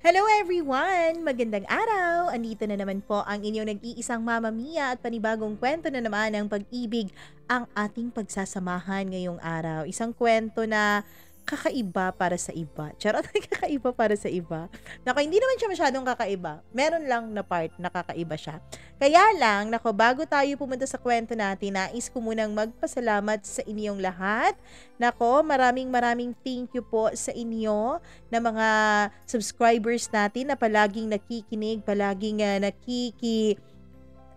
Hello everyone! Magandang araw! Andito na naman po ang inyong nag-iisang Mama Mia at panibagong kwento na naman ng pag-ibig ang ating pagsasamahan ngayong araw. Isang kwento na kakaiba para sa iba. Charot, kakaiba para sa iba. Naku, hindi naman siya masyadong kakaiba. Meron lang na part na kakaiba siya. Kaya lang, naku, bago tayo pumunta sa kwento natin, nais ko munang magpasalamat sa inyong lahat. Nako, maraming thank you po sa inyo na mga subscribers natin na palaging nakikinig, palaging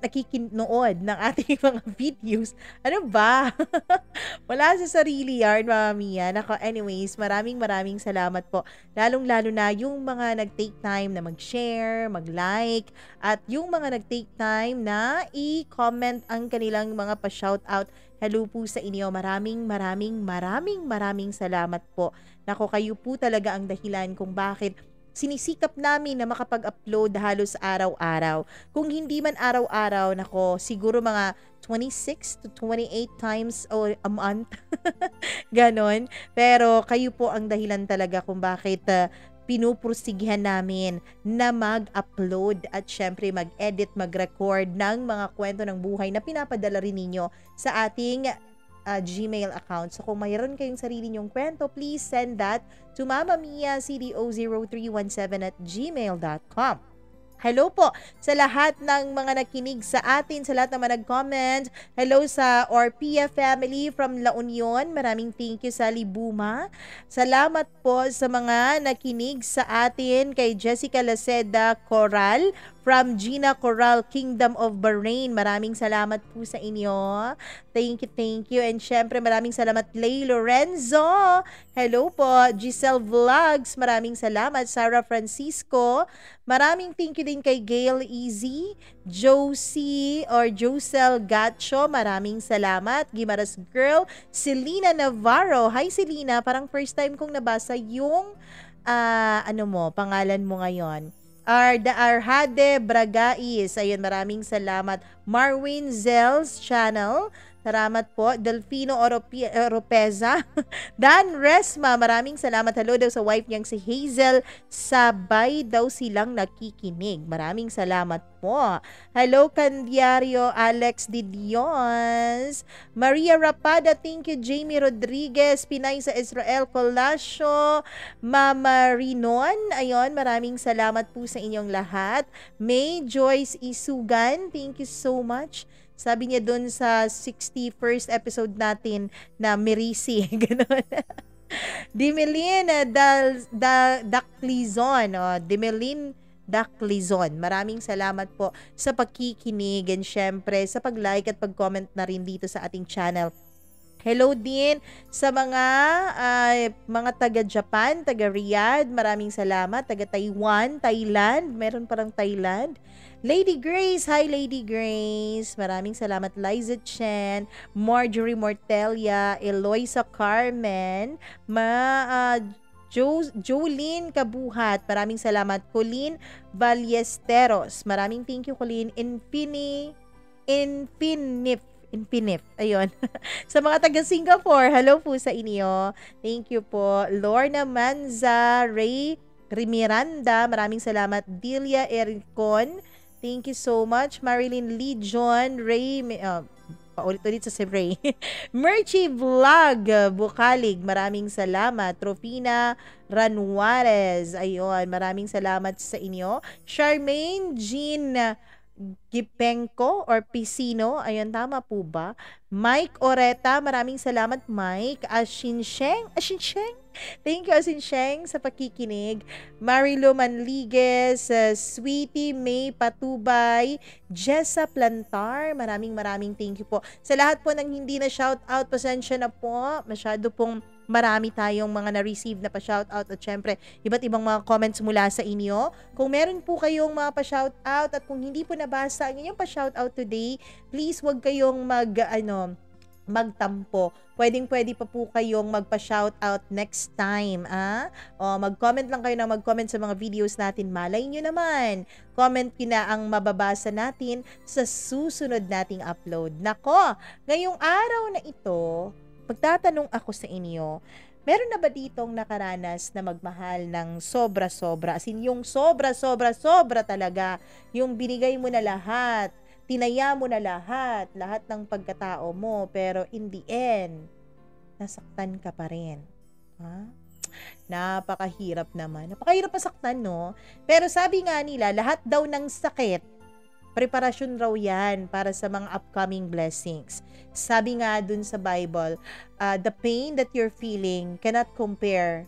nakikinood ng ating mga videos. Ano ba? Wala sa sarili yarn, Mama Mia. Nako, anyways, maraming salamat po. Lalong-lalo na yung mga nag-take time na mag-share, mag-like, at yung mga nag-take time na i-comment ang kanilang mga pa-shoutout. Hello po sa inyo. Maraming salamat po. Nako, kayo po talaga ang dahilan kung bakit sinisikap namin na makapag-upload halos araw-araw. Kung hindi man araw-araw, nako, siguro mga 26 to 28 times a month. Ganon. Pero kayo po ang dahilan talaga kung bakit pinupursigihan namin na mag-upload at syempre mag-edit, mag-record ng mga kwento ng buhay na pinapadala rin ninyo sa ating Gmail account. So kung mayroon kayong sarili nyong kwento, please send that to mamamiacdo0317@gmail.com. Hello po sa lahat ng mga nakinig sa atin, sa lahat ng mga nag-comment. Hello sa Orpia family from La Union. Maraming thank you sa Libuma. Salamat po sa mga nakinig sa atin kay Jessica Laceda Coral from Gina Coral, Kingdom of Bahrain. Maraming salamat po sa inyo. Thank you. And syempre maraming salamat Lay Lorenzo. Hello po. Giselle Vlogs. Maraming salamat. Sarah Francisco. Maraming thank you din kay Gail Easy, Josie or Josel Gacho. Maraming salamat. Gimaras Girl. Selena Navarro. Hi Selena. Parang first time kong nabasa yung pangalan mo ngayon. Arhade Bragais. Ayun, maraming salamat. Marwin Zels Channel. Salamat po. Delfino Oropeza. Dan Resma, maraming salamat. Hello daw sa wife niyang si Hazel. Sabay daw silang nakikinig. Maraming salamat po. Hello Candiario Alex Didions. Maria Rapada, thank you. Jamie Rodriguez, Pinay sa Israel Colasio. Mama Rinon, ayon, maraming salamat po sa inyong lahat. May Joyce Isugan, thank you so much. Sabi niya doon sa 61st episode natin na Merisi, gano'n. Dimelin Daclizon, Dimelin Daclizon. Maraming salamat po sa pagkikinig and syempre sa pag-like at pag-comment na rin dito sa ating channel. Hello din sa mga taga-Japan, taga-Riyadh, maraming salamat. Taga-Taiwan, Thailand, meron parang Thailand. Lady Grace, hi Lady Grace. Maraming salamat Liza Chen, Marjorie Mortelia, Eloisa Carmen, Jolene Kabuhat. Maraming salamat. Colleen Ballesteros. Maraming thank you Colleen. Infinif. Ayun. Sa mga taga Singapore, hello po sa inyo. Thank you po. Lorna Manza, Ray Miranda, maraming salamat. Delia Ericon, thank you so much. Marilyn Lee John, Ray, paulit-ulit sa si Ray. Merchie Vlog, Bukalig, maraming salamat. Trofina Ranwarez, ayun, maraming salamat sa inyo. Charmaine Jean Gipenko or Pisino, ayun, tama po ba? Mike Oreta, maraming salamat Mike. Ashinsheng, thank you Ashinsheng sa pakikinig. Marilo Manliguez, Sweetie May Patubay, Jessa Plantar, maraming thank you po. Sa lahat po ng hindi na shout out, pasensya na po, masyado pong marami tayong mga na-receive na pa-shoutout at syempre, iba't ibang mga comments mula sa inyo. Kung meron po kayong mga pa-shoutout at kung hindi po nabasa ang inyong pa-shoutout today, please wag kayong magtampo. Pwede pa po kayong magpa-shoutout next time, O, mag-comment lang kayo na mag-comment sa mga videos natin. Malay nyo naman, comment na ang mababasa natin sa susunod nating upload. Nako, ngayong araw na ito, magtatanong ako sa inyo, Meron na ba ditong nakaranas na magmahal ng sobra-sobra? As in, yung sobra-sobra-sobra talaga. Yung binigay mo na lahat, tinaya mo na lahat, lahat ng pagkatao mo, pero in the end, nasaktan ka pa rin. Ha? Napakahirap naman. Napakahirap masaktan, no? Pero sabi nga nila, lahat daw ng sakit, preparasyon raw yan para sa mga upcoming blessings. Sabi nga dun sa Bible, the pain that you're feeling cannot compare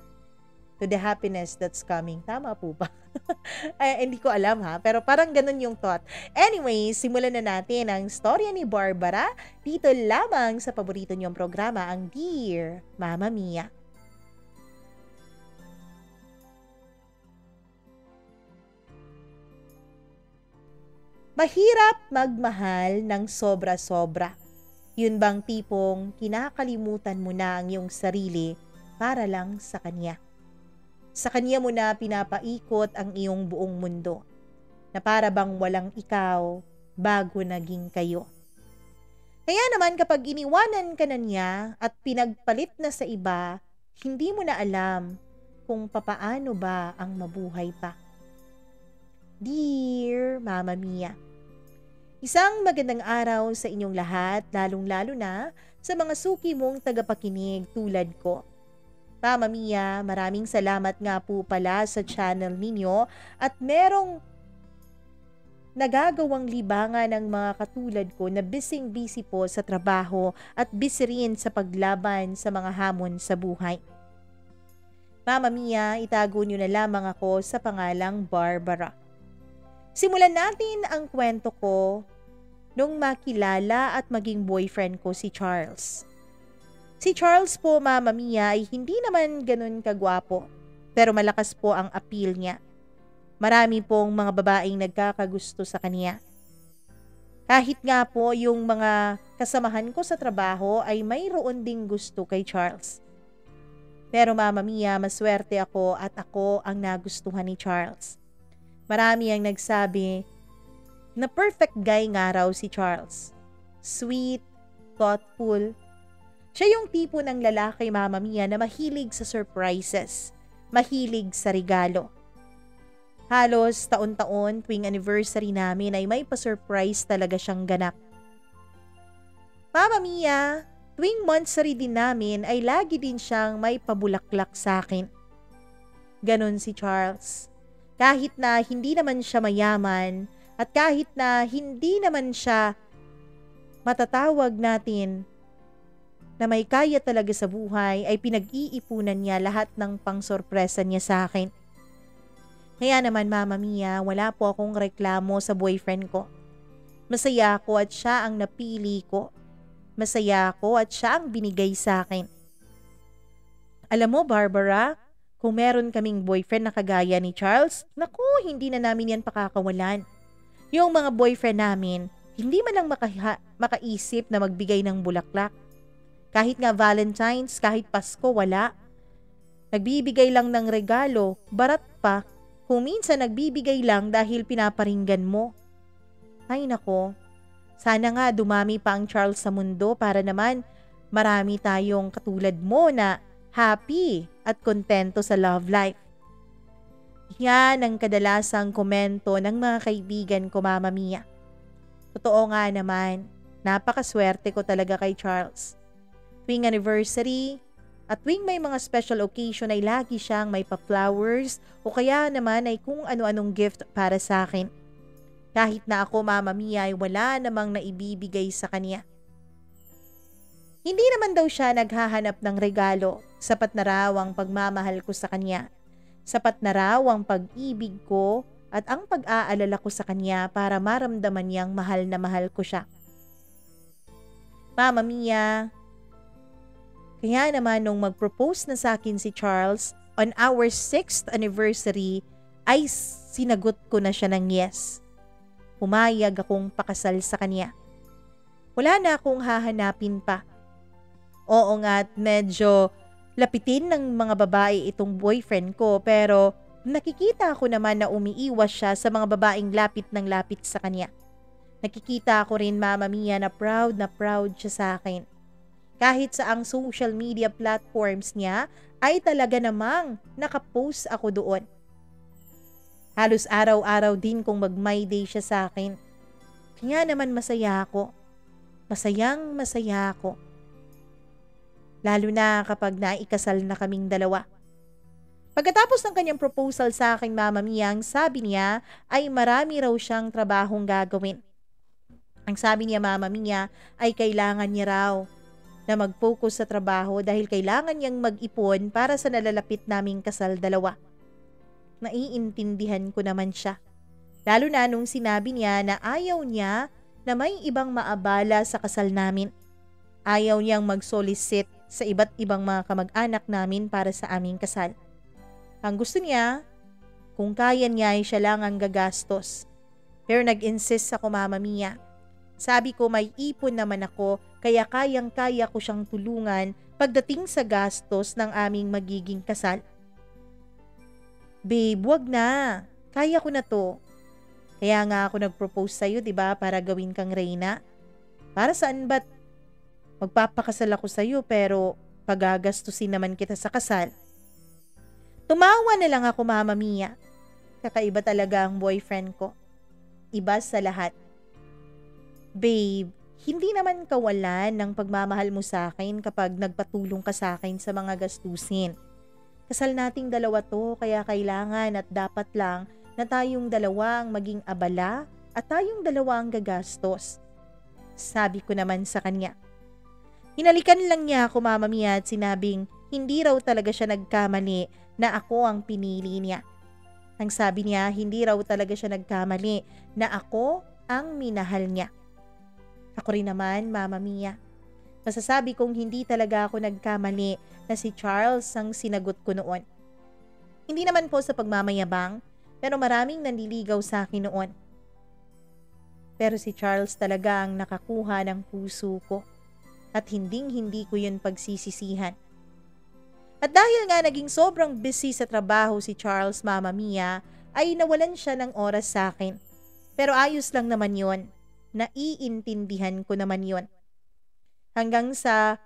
to the happiness that's coming. Tama po ba? Ay, hindi ko alam ha, pero parang ganun yung thought. Anyway, simulan na natin ang storya ni Barbara dito lamang sa paborito niyong programa, ang Dear Mama Mia. Mahirap magmahal ng sobra-sobra. Yun bang tipong kinakalimutan mo na ang iyong sarili para lang sa kanya? Sa kanya mo na pinapaikot ang iyong buong mundo, na para bang walang ikaw bago naging kayo. Kaya naman kapag iniwanan ka na niya at pinagpalit na sa iba, hindi mo na alam kung papaano ba ang mabuhay pa. Dear Mama Mia, isang magandang araw sa inyong lahat, lalong-lalo na sa mga suki mong tagapakinig tulad ko. Mama Mia, maraming salamat nga po pala sa channel ninyo at merong nagagawang libangan ng mga katulad ko na busy po sa trabaho at busy rin sa paglaban sa mga hamon sa buhay. Mama Mia, itago niyo na lamang ako sa pangalang Barbara. Simulan natin ang kwento ko nung makilala at maging boyfriend ko si Charles. Si Charles po, Mama Mia, ay hindi naman ganun kagwapo, pero malakas po ang appeal niya. Marami pong mga babaeng nagkakagusto sa kanya. Kahit nga po yung mga kasamahan ko sa trabaho ay mayroon ding gusto kay Charles. Pero Mama Mia, maswerte ako at ako ang nagustuhan ni Charles. Marami ang nagsabi na perfect guy nga raw si Charles. Sweet, thoughtful. Siya yung tipo ng lalaki, Mama Mia, na mahilig sa surprises, mahilig sa regalo. Halos taon-taon tuwing anniversary namin ay may pa-surprise talaga siyang ganap. Mama Mia, tuwing monthsary din namin ay lagi din siyang may pabulaklak sa akin. Ganon si Charles. Kahit na hindi naman siya mayaman at kahit na hindi naman siya matatawag natin na may kaya talaga sa buhay, ay pinag-iipunan niya lahat ng pang-sorpresa niya sa akin. Kaya naman Mama Mia, wala po akong reklamo sa boyfriend ko. Masaya ako at siya ang napili ko. Masaya ako at siya ang binigay sa akin. Alam mo Barbara, kung meron kaming boyfriend na kagaya ni Charles, naku, hindi na namin yan pakakawalan. Yung mga boyfriend namin, hindi man lang makaisip na magbigay ng bulaklak. Kahit nga Valentine's, kahit Pasko, wala. Nagbibigay lang ng regalo, barat pa, kung minsan nagbibigay lang dahil pinaparinggan mo. Ay nako, sana nga dumami pa ang Charles sa mundo para naman marami tayong katulad mo na happy at kontento sa love life. Yan ang kadalasang komento ng mga kaibigan ko, Mama Mia. Totoo nga naman, napakaswerte ko talaga kay Charles. Tuwing anniversary at tuwing may mga special occasion ay lagi siyang may pa-flowers o kaya naman ay kung ano-anong gift para sa akin. Kahit na ako, Mama Mia, ay wala namang naibibigay sa kanya. Hindi naman daw siya naghahanap ng regalo. Sapat na raw ang pagmamahal ko sa kanya. Sapat na raw ang pag-ibig ko at ang pag-aalala ko sa kanya para maramdaman niyang mahal na mahal ko siya. Mama Mia, kaya naman nung mag-propose na sa akin si Charles on our 6th anniversary ay sinagot ko na siya ng yes. Pumayag akong pakasal sa kanya. Wala na akong hahanapin pa. Oo nga at medyo lapitin ng mga babae itong boyfriend ko pero nakikita ko naman na umiiwas siya sa mga babaeng lapit ng lapit sa kanya. Nakikita ko rin Mama Mia na proud siya sa akin. Kahit sa ang social media platforms niya ay talaga namang nakapost ako doon. Halos araw-araw din kung mag-my day siya sa akin. Kaya naman masaya ako. Masayang masaya ako. Lalo na kapag naikasal na kaming dalawa. Pagkatapos ng kanyang proposal sa akin, Mama Mia, ang sabi niya ay marami raw siyang trabahong gagawin. Ang sabi niya, Mama Mia, ay kailangan niya raw na mag-focus sa trabaho dahil kailangan niyang mag-ipon para sa nalalapit naming kasal dalawa. Naiintindihan ko naman siya. Lalo na nung sinabi niya na ayaw niya na may ibang maabala sa kasal namin. Ayaw niyang mag-solicit sa iba't ibang mga kamag-anak namin para sa aming kasal. Ang gusto niya, kung kaya niya ay siya lang ang gagastos. Pero nag-insist ako, Mama Mia. Sabi ko may ipon naman ako kaya kayang-kaya ko siyang tulungan pagdating sa gastos ng aming magiging kasal. Babe, wag na. Kaya ko na to. Kaya nga ako nag-propose sa'yo, diba, para gawin kang reyna. Para saan ba't magpapakasal ako sa'yo pero pagagastusin naman kita sa kasal? Tumawa na lang ako, Mama Mia. Kakaiba talaga ang boyfriend ko. Iba sa lahat. Babe, hindi naman kawalan ng pagmamahal mo sa akin kapag nagpatulong ka sa akin sa mga gastusin. Kasal nating dalawa to kaya kailangan at dapat lang na tayong dalawa ang maging abala at tayong dalawa ang gagastos. Sabi ko naman sa kanya. Hinalikan lang niya ako, Mama Mia, at sinabing hindi raw talaga siya nagkamali na ako ang pinili niya. Ang sabi niya, hindi raw talaga siya nagkamali na ako ang minahal niya. Ako rin naman, Mama Mia. Masasabi kong hindi talaga ako nagkamali na si Charles ang sinagot ko noon. Hindi naman po sa pagmamayabang, pero maraming nanliligaw sa akin noon. Pero si Charles talaga ang nakakuha ng puso ko at hinding-hindi ko yun pagsisisihan. At dahil nga naging sobrang busy sa trabaho si Charles, Mama Mia, ay nawalan siya ng oras sa akin. Pero ayos lang naman yun. Naiintindihan ko naman yun. Hanggang sa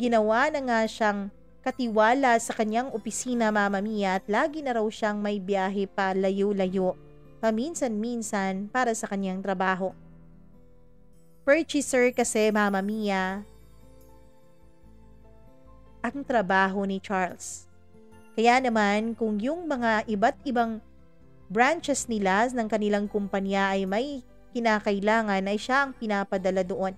ginawa na nga siyang katiwala sa kanyang opisina, Mama Mia, at lagi na raw siyang may biyahe pa layo-layo, paminsan-minsan para sa kanyang trabaho. Purchaser kasi, Mama Mia, ang trabaho ni Charles. Kaya naman kung yung mga iba't ibang branches nila ng kanilang kumpanya ay may kinakailangan ay siya ang pinapadala doon.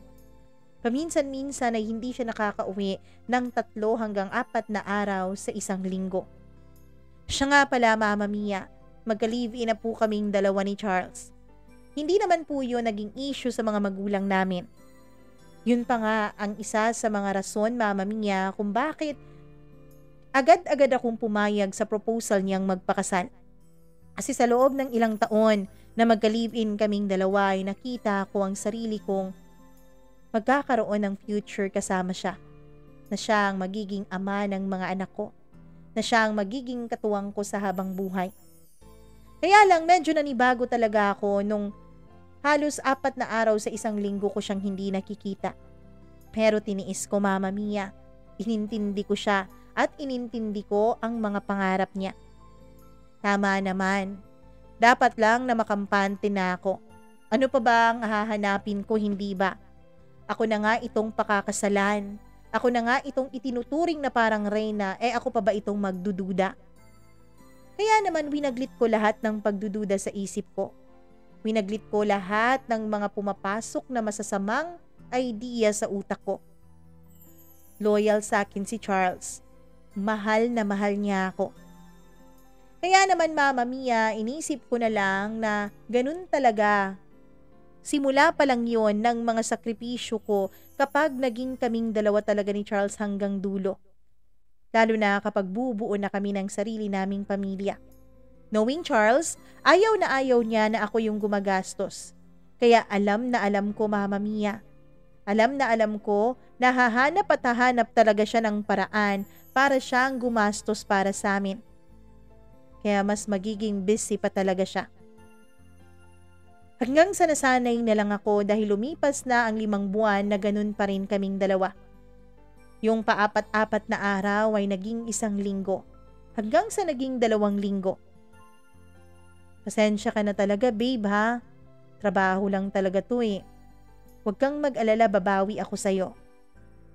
Paminsan-minsan ay hindi siya nakakauwi ng 3 hanggang 4 na araw sa isang linggo. Siya nga pala, Mama Mia, magka-live-in na po kaming dalawa ni Charles. Hindi naman po yun naging issue sa mga magulang namin. Yun pa nga ang isa sa mga rason, Mama Mia, kung bakit agad-agad akong pumayag sa proposal niyang magpakasal. Kasi sa loob ng ilang taon na magka-live-in kaming dalawa ay nakita ko ang sarili kong magkakaroon ng future kasama siya. Na siya ang magiging ama ng mga anak ko. Na siya ang magiging katuwang ko sa habang buhay. Kaya lang medyo nanibago talaga ako nung halos 4 na araw sa isang linggo ko siyang hindi nakikita. Pero tiniis ko, Mama Mia. Inintindi ko siya at inintindi ko ang mga pangarap niya. Tama naman. Dapat lang na makampante na ako. Ano pa ba ang hahanapin ko, hindi ba? Ako na nga itong pakakasalan. Ako na nga itong itinuturing na parang reyna, ako pa ba itong magdududa? Kaya naman winaglit ko lahat ng pagdududa sa isip ko. Winaglit ko lahat ng mga pumapasok na masasamang idea sa utak ko. Loyal sa akin si Charles. Mahal na mahal niya ako. Kaya naman, Mama Mia, inisip ko na lang na ganun talaga. Simula pa lang yon ng mga sakripisyo ko kapag naging kaming dalawa talaga ni Charles hanggang dulo. Lalo na kapag bubuo na kami ng sarili naming pamilya. Knowing Charles, ayaw na ayaw niya na ako yung gumagastos. Kaya alam na alam ko, Mama Mia. Alam na alam ko na hahanap at hahanap talaga siya ng paraan para siyang gumastos para sa amin. Kaya mas magiging busy pa talaga siya. Hanggang sa nasanay na lang ako dahil lumipas na ang 5 buwan na ganun pa rin kaming dalawa. Yung paapat-apat na araw ay naging 1 linggo. Hanggang sa naging 2 linggo. Pasensya ka na talaga, babe, ha? Trabaho lang talaga to eh. Huwag kang mag-alala, babawi ako sa'yo.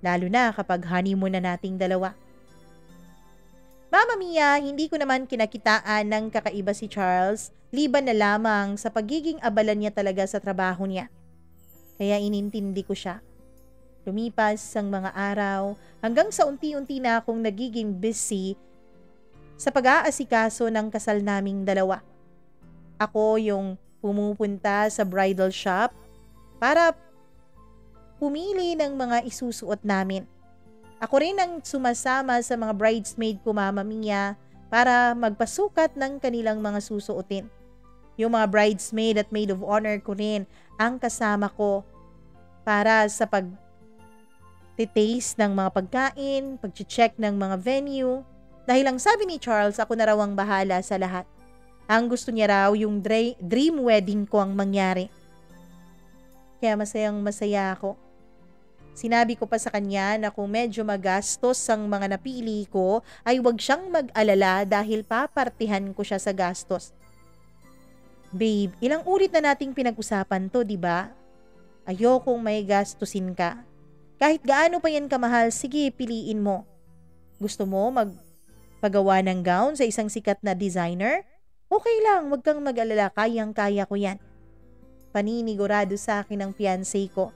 Lalo na kapag honeymoon na nating dalawa. Mama Mia, hindi ko naman kinakitaan ng kakaiba si Charles, liban na lamang sa pagiging abala niya talaga sa trabaho niya. Kaya inintindi ko siya. Lumipas ang mga araw hanggang sa unti-unti na akong nagiging busy sa pag-aasikaso ng kasal naming dalawa. Ako yung pumupunta sa bridal shop para pumili ng mga isusuot namin. Ako rin ang sumasama sa mga bridesmaid ko, Mama Mia, para magpasukat ng kanilang mga susuotin. Yung mga bridesmaid at maid of honor ko rin ang kasama ko para sa pag-taste ng mga pagkain, pag-check ng mga venue. Dahil ang sabi ni Charles, ako na raw ang bahala sa lahat. Ang gusto niya raw yung dream wedding ko ang mangyari. Kaya masayang masaya ako. Sinabi ko pa sa kanya na kung medyo magastos ang mga napili ko ay huwag siyang mag-alala dahil papartihan ko siya sa gastos. Babe, ilang ulit na nating pinag-usapan to, di ba? Ayokong may gastusin ka. Kahit gaano pa yan kamahal, sige, piliin mo. Gusto mo magpagawa ng gown sa isang sikat na designer? Okay lang, huwag kang mag-alala, kayang-kaya ko yan. Paninigurado sa akin ng fiancé ko.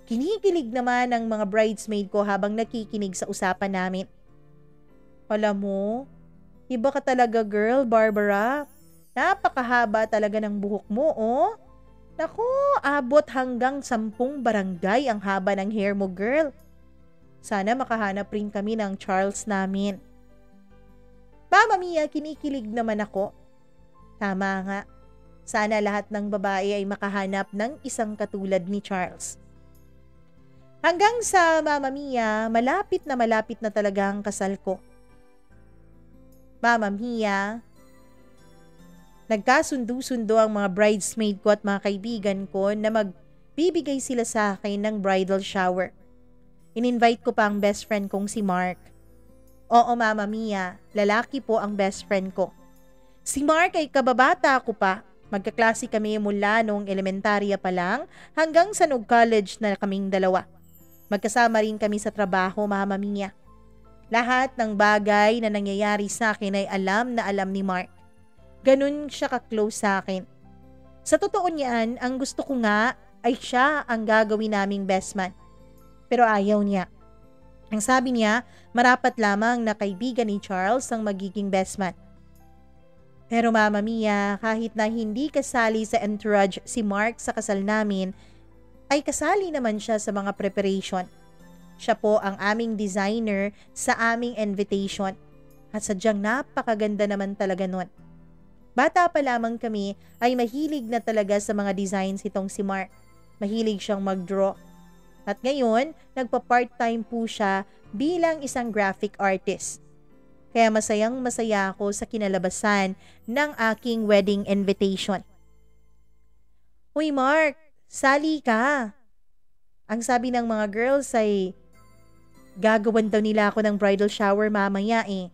Kinikilig naman ang mga bridesmaid ko habang nakikinig sa usapan namin. Alam mo, iba ka talaga girl, Barbara. Napakahaba talaga ng buhok mo, oh. Naku, abot hanggang 10 barangay ang haba ng hair mo, girl. Sana makahanap rin kami ng Charles namin. Mama Mia, kinikilig naman ako. Tama nga. Sana lahat ng babae ay makahanap ng isang katulad ni Charles. Hanggang sa Mama Mia, malapit na talaga ang kasal ko. Mama Mia, nagkasundo-sundo ang mga bridesmaid ko at mga kaibigan ko na magbibigay sila sa akin ng bridal shower. In-invite ko pa ang best friend kong si Mark. Oo, Mama Mia, lalaki po ang best friend ko. Si Mark ay kababata ko pa. Magkaklase kami mula noong elementarya pa lang hanggang sa nag-college na kaming dalawa. Magkasama rin kami sa trabaho, Mama Mia. Lahat ng bagay na nangyayari sa akin ay alam na alam ni Mark. Ganun siya ka-close sa akin. Sa totoo niyan, ang gusto ko nga ay siya ang gagawin naming best man. Pero ayaw niya. Ang sabi niya, marapat lamang na kaibigan ni Charles ang magiging best man. Pero Mama Mia, kahit na hindi kasali sa entourage si Mark sa kasal namin, ay kasali naman siya sa mga preparation. Siya po ang aming designer sa aming invitation. At sadyang napakaganda naman talaga nun. Bata pa lamang kami ay mahilig na talaga sa mga designs itong si Mark. Mahilig siyang mag-draw. At ngayon, nagpa-part-time po siya bilang isang graphic artist. Kaya masayang masaya ako sa kinalabasan ng aking wedding invitation. Uy Mark, sali ka. Ang sabi ng mga girls ay gagawan daw nila ako ng bridal shower mamaya eh.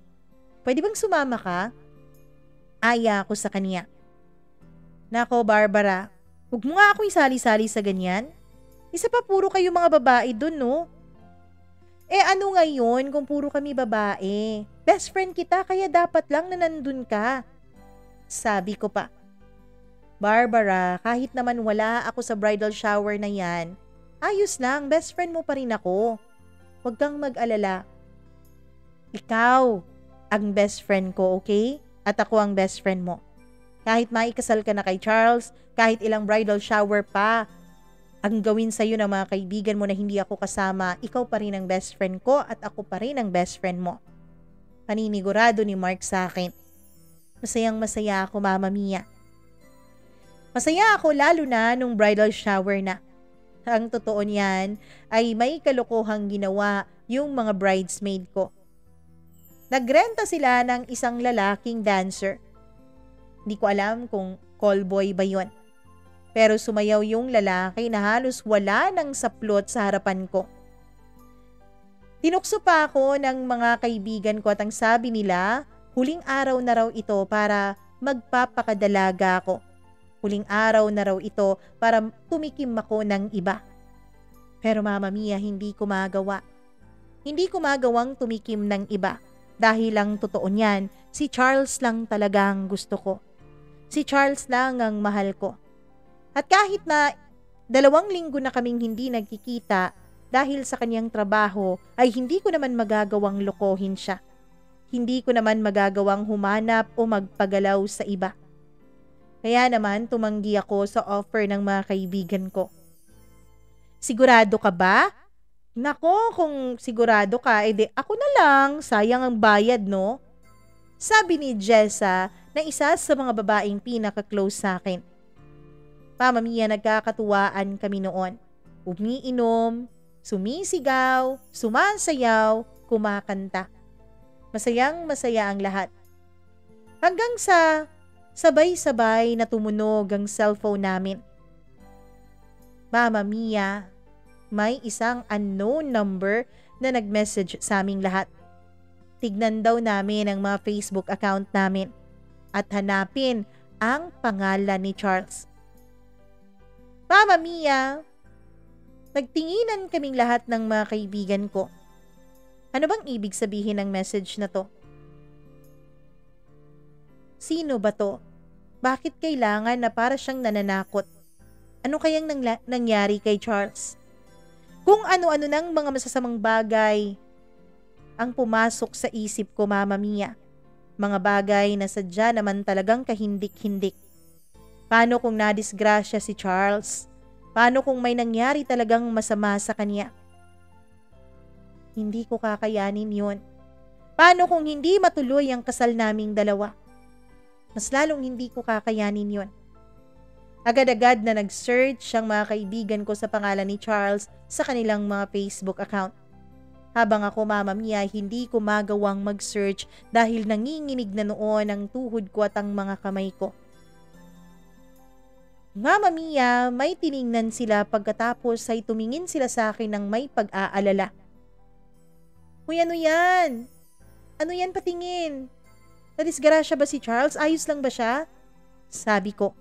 Pwede bang sumama ka? Aya ako sa kanya. Nako Barbara, huwag mo nga akong isali-sali sa ganyan. Isa pa puro kayo mga babae dun, no? Eh ano ngayon kung puro kami babae? Best friend kita kaya dapat lang na nandun ka. Sabi ko pa. Barbara, kahit naman wala ako sa bridal shower na yan, ayos lang, best friend mo pa rin ako. Huwag kang mag-alala. Ikaw ang best friend ko, okay? At ako ang best friend mo. Kahit maikasal ka na kay Charles, kahit ilang bridal shower pa, ang gawin sa'yo ng mga kaibigan mo na hindi ako kasama, ikaw pa rin ang best friend ko at ako pa rin ang best friend mo. Paninigurado ni Mark sa akin. Masayang masaya ako, Mama Mia. Masaya ako lalo na nung bridal shower na. Ang totoo niyan ay may kalokohang ginawa yung mga bridesmaid ko. Nagrenta sila ng isang lalaking dancer. Hindi ko alam kung callboy ba yun. Pero sumayaw yung lalaki na halos wala ng saplot sa harapan ko. Tinukso pa ako ng mga kaibigan ko at ang sabi nila, huling araw na raw ito para magpapakadalaga ako. Huling araw na raw ito para tumikim ako ng iba. Pero Mama Mia, hindi ko magawa. Hindi ko magawang tumikim ng iba. Dahil lang totoo niyan, si Charles lang talagang gusto ko. Si Charles lang ang mahal ko. At kahit na 2 linggo na kaming hindi nagkikita dahil sa kanyang trabaho, ay hindi ko naman magagawang lokohin siya. Hindi ko naman magagawang humanap o magpagalaw sa iba. Kaya naman tumanggi ako sa offer ng mga kaibigan ko. Sigurado ka ba? Nako, kung sigurado ka, edi ako na lang, sayang ang bayad, no? Sabi ni Jessa na isa sa mga babaeng pinaka-close sa akin. Mama Mia, nagkakatuwaan kami noon. Umiinom, sumisigaw, sumasayaw, kumakanta. Masayang masaya ang lahat. Hanggang sa sabay-sabay na tumunog ang cellphone namin. Mama Mia, may isang unknown number na nag-message sa aming lahat. Tignan daw namin ang mga Facebook account namin at hanapin ang pangalan ni Charles. Mama Mia, nagtinginan kaming lahat ng mga kaibigan ko. Ano bang ibig sabihin ng message na to? Sino ba to? Bakit kailangan na para siyang nananakot? Ano kayang nangyari kay Charles? Kung ano-ano ng mga masasamang bagay ang pumasok sa isip ko, Mama Mia. Mga bagay na sadya naman talagang kahindik-hindik. Paano kung nadisgrasya si Charles? Paano kung may nangyari talagang masama sa kanya? Hindi ko kakayanin yun. Paano kung hindi matuloy ang kasal naming dalawa? Mas lalong hindi ko kakayanin yun. Agad-agad na nag-search ang mga kaibigan ko sa pangalan ni Charles sa kanilang mga Facebook account. Habang ako, Mama Mia, hindi ko magawang mag-search dahil nanginginig na noon ang tuhod ko at ang mga kamay ko. Mama Mia, may tiningnan sila pagkatapos ay tumingin sila sa akin ng may pag-aalala. Uy, ano yan? Ano yan patingin? Nadisgrasya ba si Charles? Ayos lang ba siya? Sabi ko.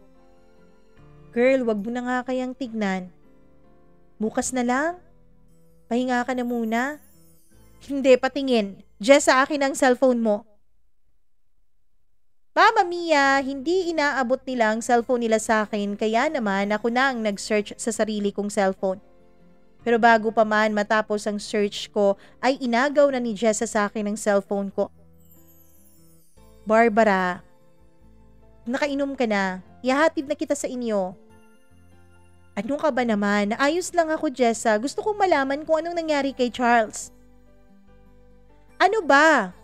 Girl, wag mo na nga kayang tignan. Bukas na lang. Pahinga ka na muna. Hindi, patingin. Jess, sa akin ang cellphone mo. Mama Mia, hindi inaabot nila ang cellphone nila sa akin, kaya naman ako na ang nag-search sa sarili kong cellphone. Pero bago pa man matapos ang search ko, ay inagaw na ni Jessa sa akin ang cellphone ko. Barbara, nakainom ka na. Ihahatid na kita sa inyo. Ano ka ba naman? Ayos lang ako, Jessa. Gusto kong malaman kung anong nangyari kay Charles. Ano ba?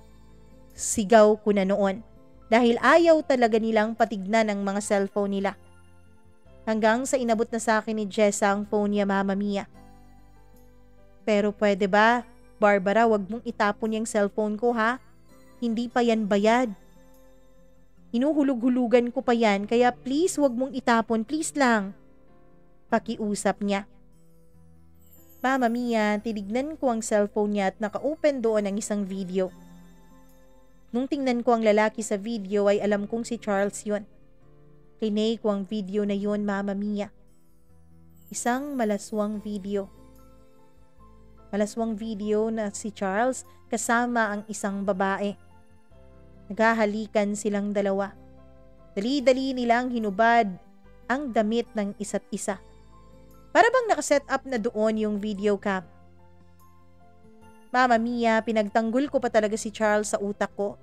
Sigaw ko na noon. Dahil ayaw talaga nilang patignan ang mga cellphone nila. Hanggang sa inabot na sa akin ni Jessa ang phone niya, Mama Mia. Pero pwede ba? Barbara, wag mong itapon yung cellphone ko, ha? Hindi pa yan bayad. Hinuhulog-hulugan ko pa yan, kaya please wag mong itapon, please lang. Pakiusap niya. Mama Mia, tinignan ko ang cellphone niya at naka-open doon ang isang video. Nung tingnan ko ang lalaki sa video ay alam kong si Charles yun. Kinay ko ang video na yun, Mama Mia. Isang malaswang video. Malaswang video na si Charles kasama ang isang babae. Naghahalikan silang dalawa. Dali-dali nilang hinubad ang damit ng isa't isa. Para bang nakaset up na doon yung video cam. Mama Mia, pinagtanggol ko pa talaga si Charles sa utak ko.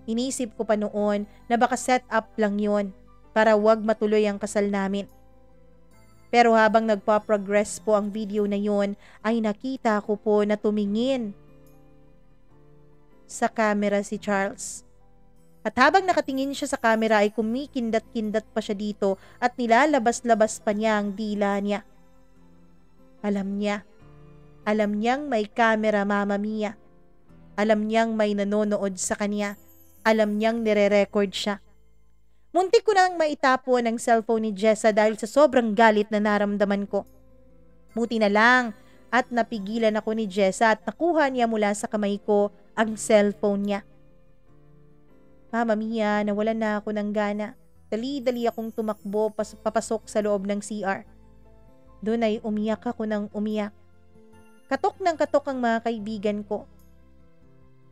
Inisip ko pa noon na baka set up lang yon para wag matuloy ang kasal namin. Pero habang nagpa-progress po ang video na yon ay nakita ko po na tumingin sa camera si Charles. At habang nakatingin siya sa camera ay kumikindat-kindat pa siya dito at nilalabas-labas pa niya ang dila niya. Alam niyang may camera, Mama Mia. Alam niyang may nanonood sa kanya. Alam niyang nire-record siya. Muntik ko nang maitapon ang cellphone ni Jessa dahil sa sobrang galit na naramdaman ko. Buti na lang, at napigilan ako ni Jessa at nakuha niya mula sa kamay ko ang cellphone niya. Mama Mia, nawalan na ako ng gana. Dali-dali akong tumakbo papasok sa loob ng CR. Doon ay umiyak ako ng umiyak. Katok ng katok ang mga kaibigan ko.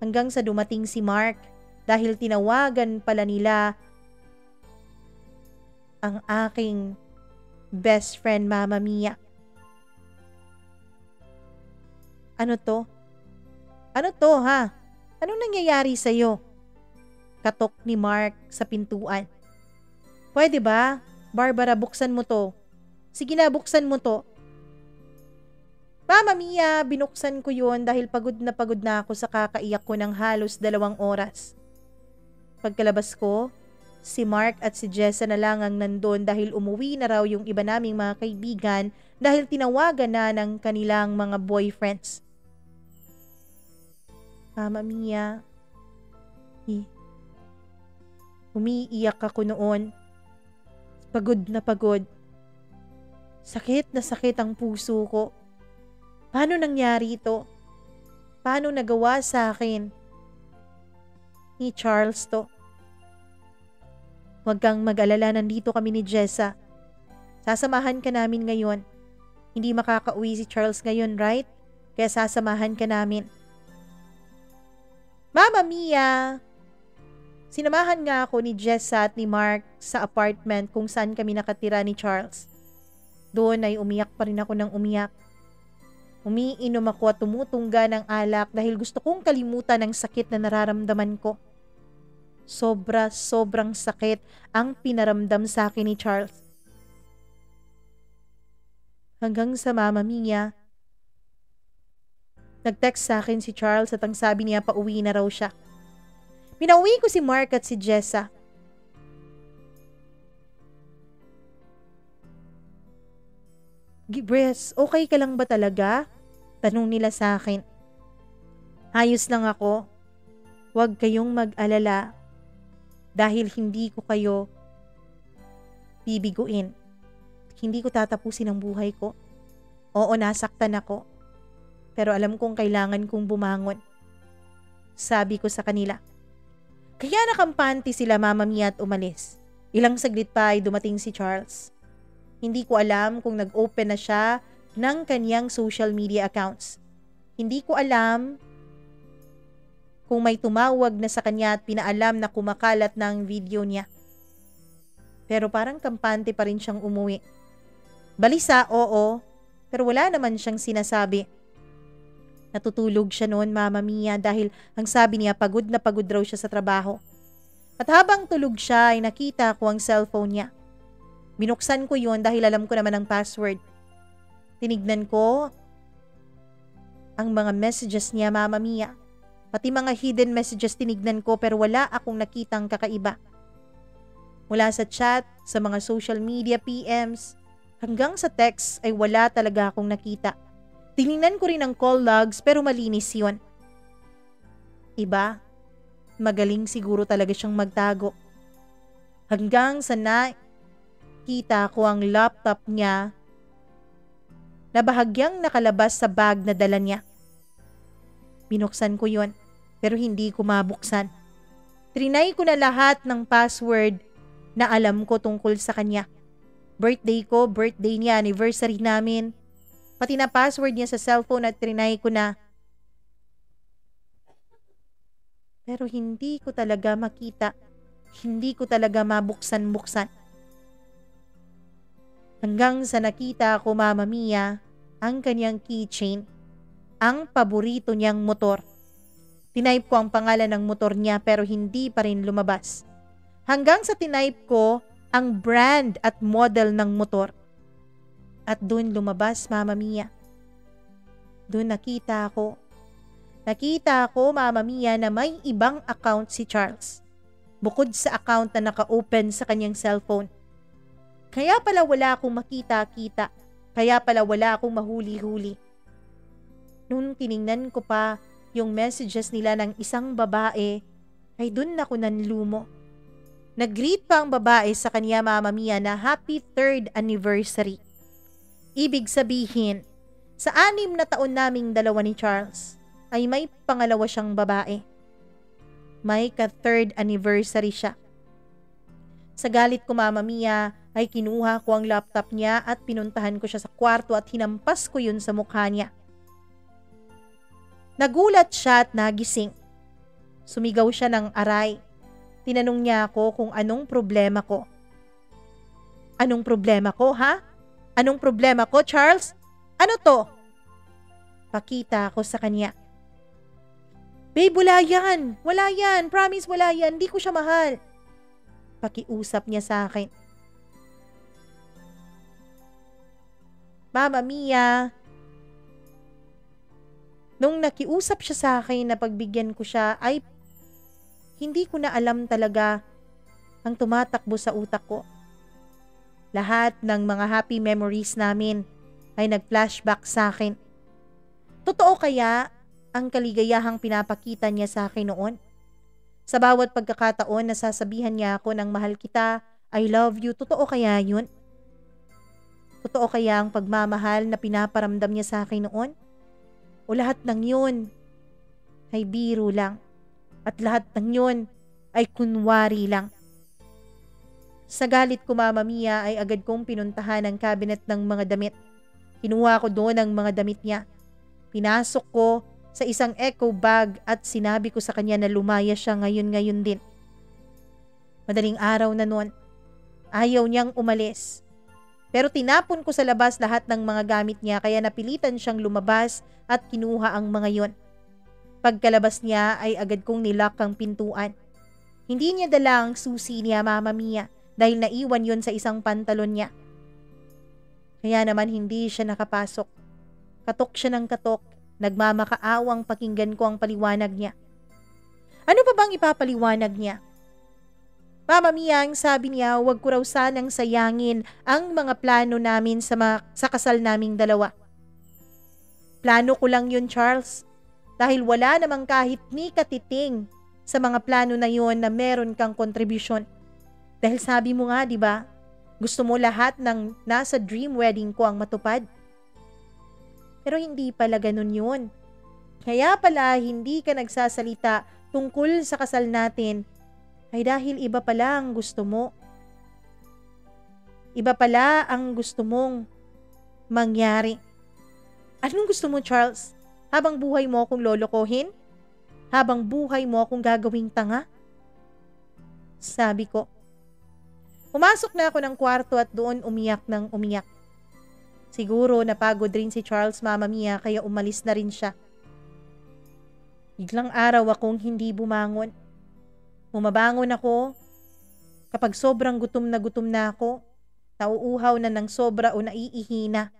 Hanggang sa dumating si Mark dahil tinawagan pala nila ang aking best friend Mama Mia. Ano to? Ano to ha? Anong nangyayari sa'yo? Katok ni Mark sa pintuan. Pwede ba? Barbara, buksan mo to. Sige na, buksan mo to. Mama Mia, binuksan ko yun dahil pagod na ako sa kakaiyak ko ng halos 2 oras. Pagkalabas ko, si Mark at si Jessa na lang ang nandun dahil umuwi na raw yung iba naming mga kaibigan dahil tinawagan na ng kanilang mga boyfriends. Mama Mia, umiiyak ako noon. Pagod na pagod. Sakit na sakit ang puso ko. Paano nangyari ito? Paano nagawa sa akin ni Charles to? Huwag kang mag-alala, nandito kami ni Jessa. Sasamahan ka namin ngayon. Hindi makakauwi si Charles ngayon, right? Kaya sasamahan ka namin. Mama Mia! Sinamahan nga ako ni Jessa at ni Mark sa apartment kung saan kami nakatira ni Charles. Doon ay umiyak pa rin ako ng umiyak. Umiinom ako at tumutungga ng alak dahil gusto kong kalimutan ang sakit na nararamdaman ko. Sobrang sakit ang pinaramdam sa akin ni Charles. Hanggang sa Mama Mia, nag-text sa akin si Charles at ang sabi niya pauwi na raw siya. Pinauwi ko si Mark at si Jessa. Gibres, okay ka lang ba talaga? Tanong nila sa akin. Ayos lang ako. Huwag kayong mag-alala dahil hindi ko kayo bibiguin. Hindi ko tatapusin ang buhay ko. Oo, nasaktan ako. Pero alam kong kailangan kong bumangon. Sabi ko sa kanila. Kaya nakampante sila Mama Mia at umalis. Ilang saglit pa ay dumating si Charles. Hindi ko alam kung nag-open na siya ng kanyang social media accounts. Hindi ko alam kung may tumawag na sa kanya at pinaalam na kumakalat na ang video niya. Pero parang kampante pa rin siyang umuwi. Balisa, oo, pero wala naman siyang sinasabi. Natutulog siya noon, Mama Mia, dahil ang sabi niya pagod na pagod raw siya sa trabaho. At habang tulog siya ay nakita ko ang cellphone niya. Binuksan ko yun dahil alam ko naman ang password. Tinignan ko ang mga messages niya, Mama Mia. Pati mga hidden messages tinignan ko pero wala akong nakitang kakaiba. Mula sa chat, sa mga social media PMs, hanggang sa text ay wala talaga akong nakita. Tinignan ko rin ang call logs pero malinis yun. Iba, magaling siguro talaga siyang magtago. Hanggang sa nakita ko ang laptop niya na bahagyang nakalabas sa bag na dala niya. Binuksan ko yun pero hindi ko mabuksan. Trinay ko na lahat ng password na alam ko tungkol sa kanya. Birthday ko, birthday niya, anniversary namin. Pati na password niya sa cellphone at trinay ko na. Pero hindi ko talaga makita. Hindi ko talaga mabuksan-buksan. Hanggang sa nakita ko, Mama Mia, ang kanyang keychain, ang paborito niyang motor. Tinype ko ang pangalan ng motor niya pero hindi pa rin lumabas. Hanggang sa tinype ko ang brand at model ng motor. At doon lumabas, Mama Mia. Doon nakita ko. Nakita ko, Mama Mia, na may ibang account si Charles. Bukod sa account na naka-open sa kanyang cellphone. Kaya pala wala akong makita-kita. Kaya pala wala akong mahuli-huli. Noon tiningnan ko pa yung messages nila ng isang babae, ay doon ako nanlumo. Nag-greet pa ang babae sa kanya, Mama Mia, na happy 3rd anniversary. Ibig sabihin, Sa 6 na taon naming dalawa ni Charles, ay may pangalawa siyang babae. May ka-third anniversary siya. Sa galit ko, Mama Mia, ay kinuha ko ang laptop niya at pinuntahan ko siya sa kwarto at hinampas ko yun sa mukha niya. Nagulat siya at nagising. Sumigaw siya ng aray. Tinanong niya ako kung anong problema ko. Anong problema ko, ha? Anong problema ko, Charles? Ano to? Pakita ako sa kanya. Babe, wala yan. Wala yan. Promise, wala yan. Hindi ko siya mahal. Pakiusap niya sa akin. Mama Mia, nung nakiusap siya sa akin na pagbigyan ko siya, ay hindi ko na alam talaga ang tumatakbo sa utak ko. Lahat ng mga happy memories namin ay nag-flashback sa akin. Totoo kaya ang kaligayahang pinapakita niya sa akin noon? Sa bawat pagkakataon nasasabihan niya ako ng mahal kita, I love you, totoo kaya yun? Totoo kaya ang pagmamahal na pinaparamdam niya sa akin noon? O lahat ng yun ay biro lang at lahat ng yun ay kunwari lang? Sa galit ko, Mama Mia, ay agad kong pinuntahan ang cabinet ng mga damit. Kinuha ko doon ang mga damit niya. Pinasok ko sa isang eco bag at sinabi ko sa kanya na lumaya siya ngayon din. Madaling araw na noon. Ayaw niyang umalis. Pero tinapon ko sa labas lahat ng mga gamit niya kaya napilitan siyang lumabas at kinuha ang mga yon. Pagkalabas niya ay agad kong nilock ang pintuan. Hindi niya dala ang susi niya, Mama Mia, dahil naiwan yon sa isang pantalon niya. Kaya naman hindi siya nakapasok. Katok siya ng katok. Nagmamakaawang pakinggan ko ang paliwanag niya. Ano pa bang ipapaliwanag niya? Mama Mia, ang sabi niya, huwag ko raw sanang sayangin ang mga plano namin sa kasal naming dalawa. Plano ko lang yun, Charles. Dahil wala namang kahit ni katiting sa mga plano na yun na meron kang kontribusyon. Dahil sabi mo nga, di ba, gusto mo lahat ng nasa dream wedding ko ang matupad. Pero hindi pala ganun yun. Kaya pala hindi ka nagsasalita tungkol sa kasal natin ay dahil iba pala ang gusto mo. Iba pala ang gusto mong mangyari. Anong gusto mo, Charles? Habang buhay mo akong lolokohin? Habang buhay mo akong gagawing tanga? Sabi ko. Pumasok na ako ng kwarto at doon umiyak ng umiyak. Siguro napagod rin si Charles, Mama Mia, kaya umalis na rin siya. Biglang araw akong hindi bumangon. Bumabangon ako kapag sobrang gutom na ako, nauuhaw na ng sobra o naiihina.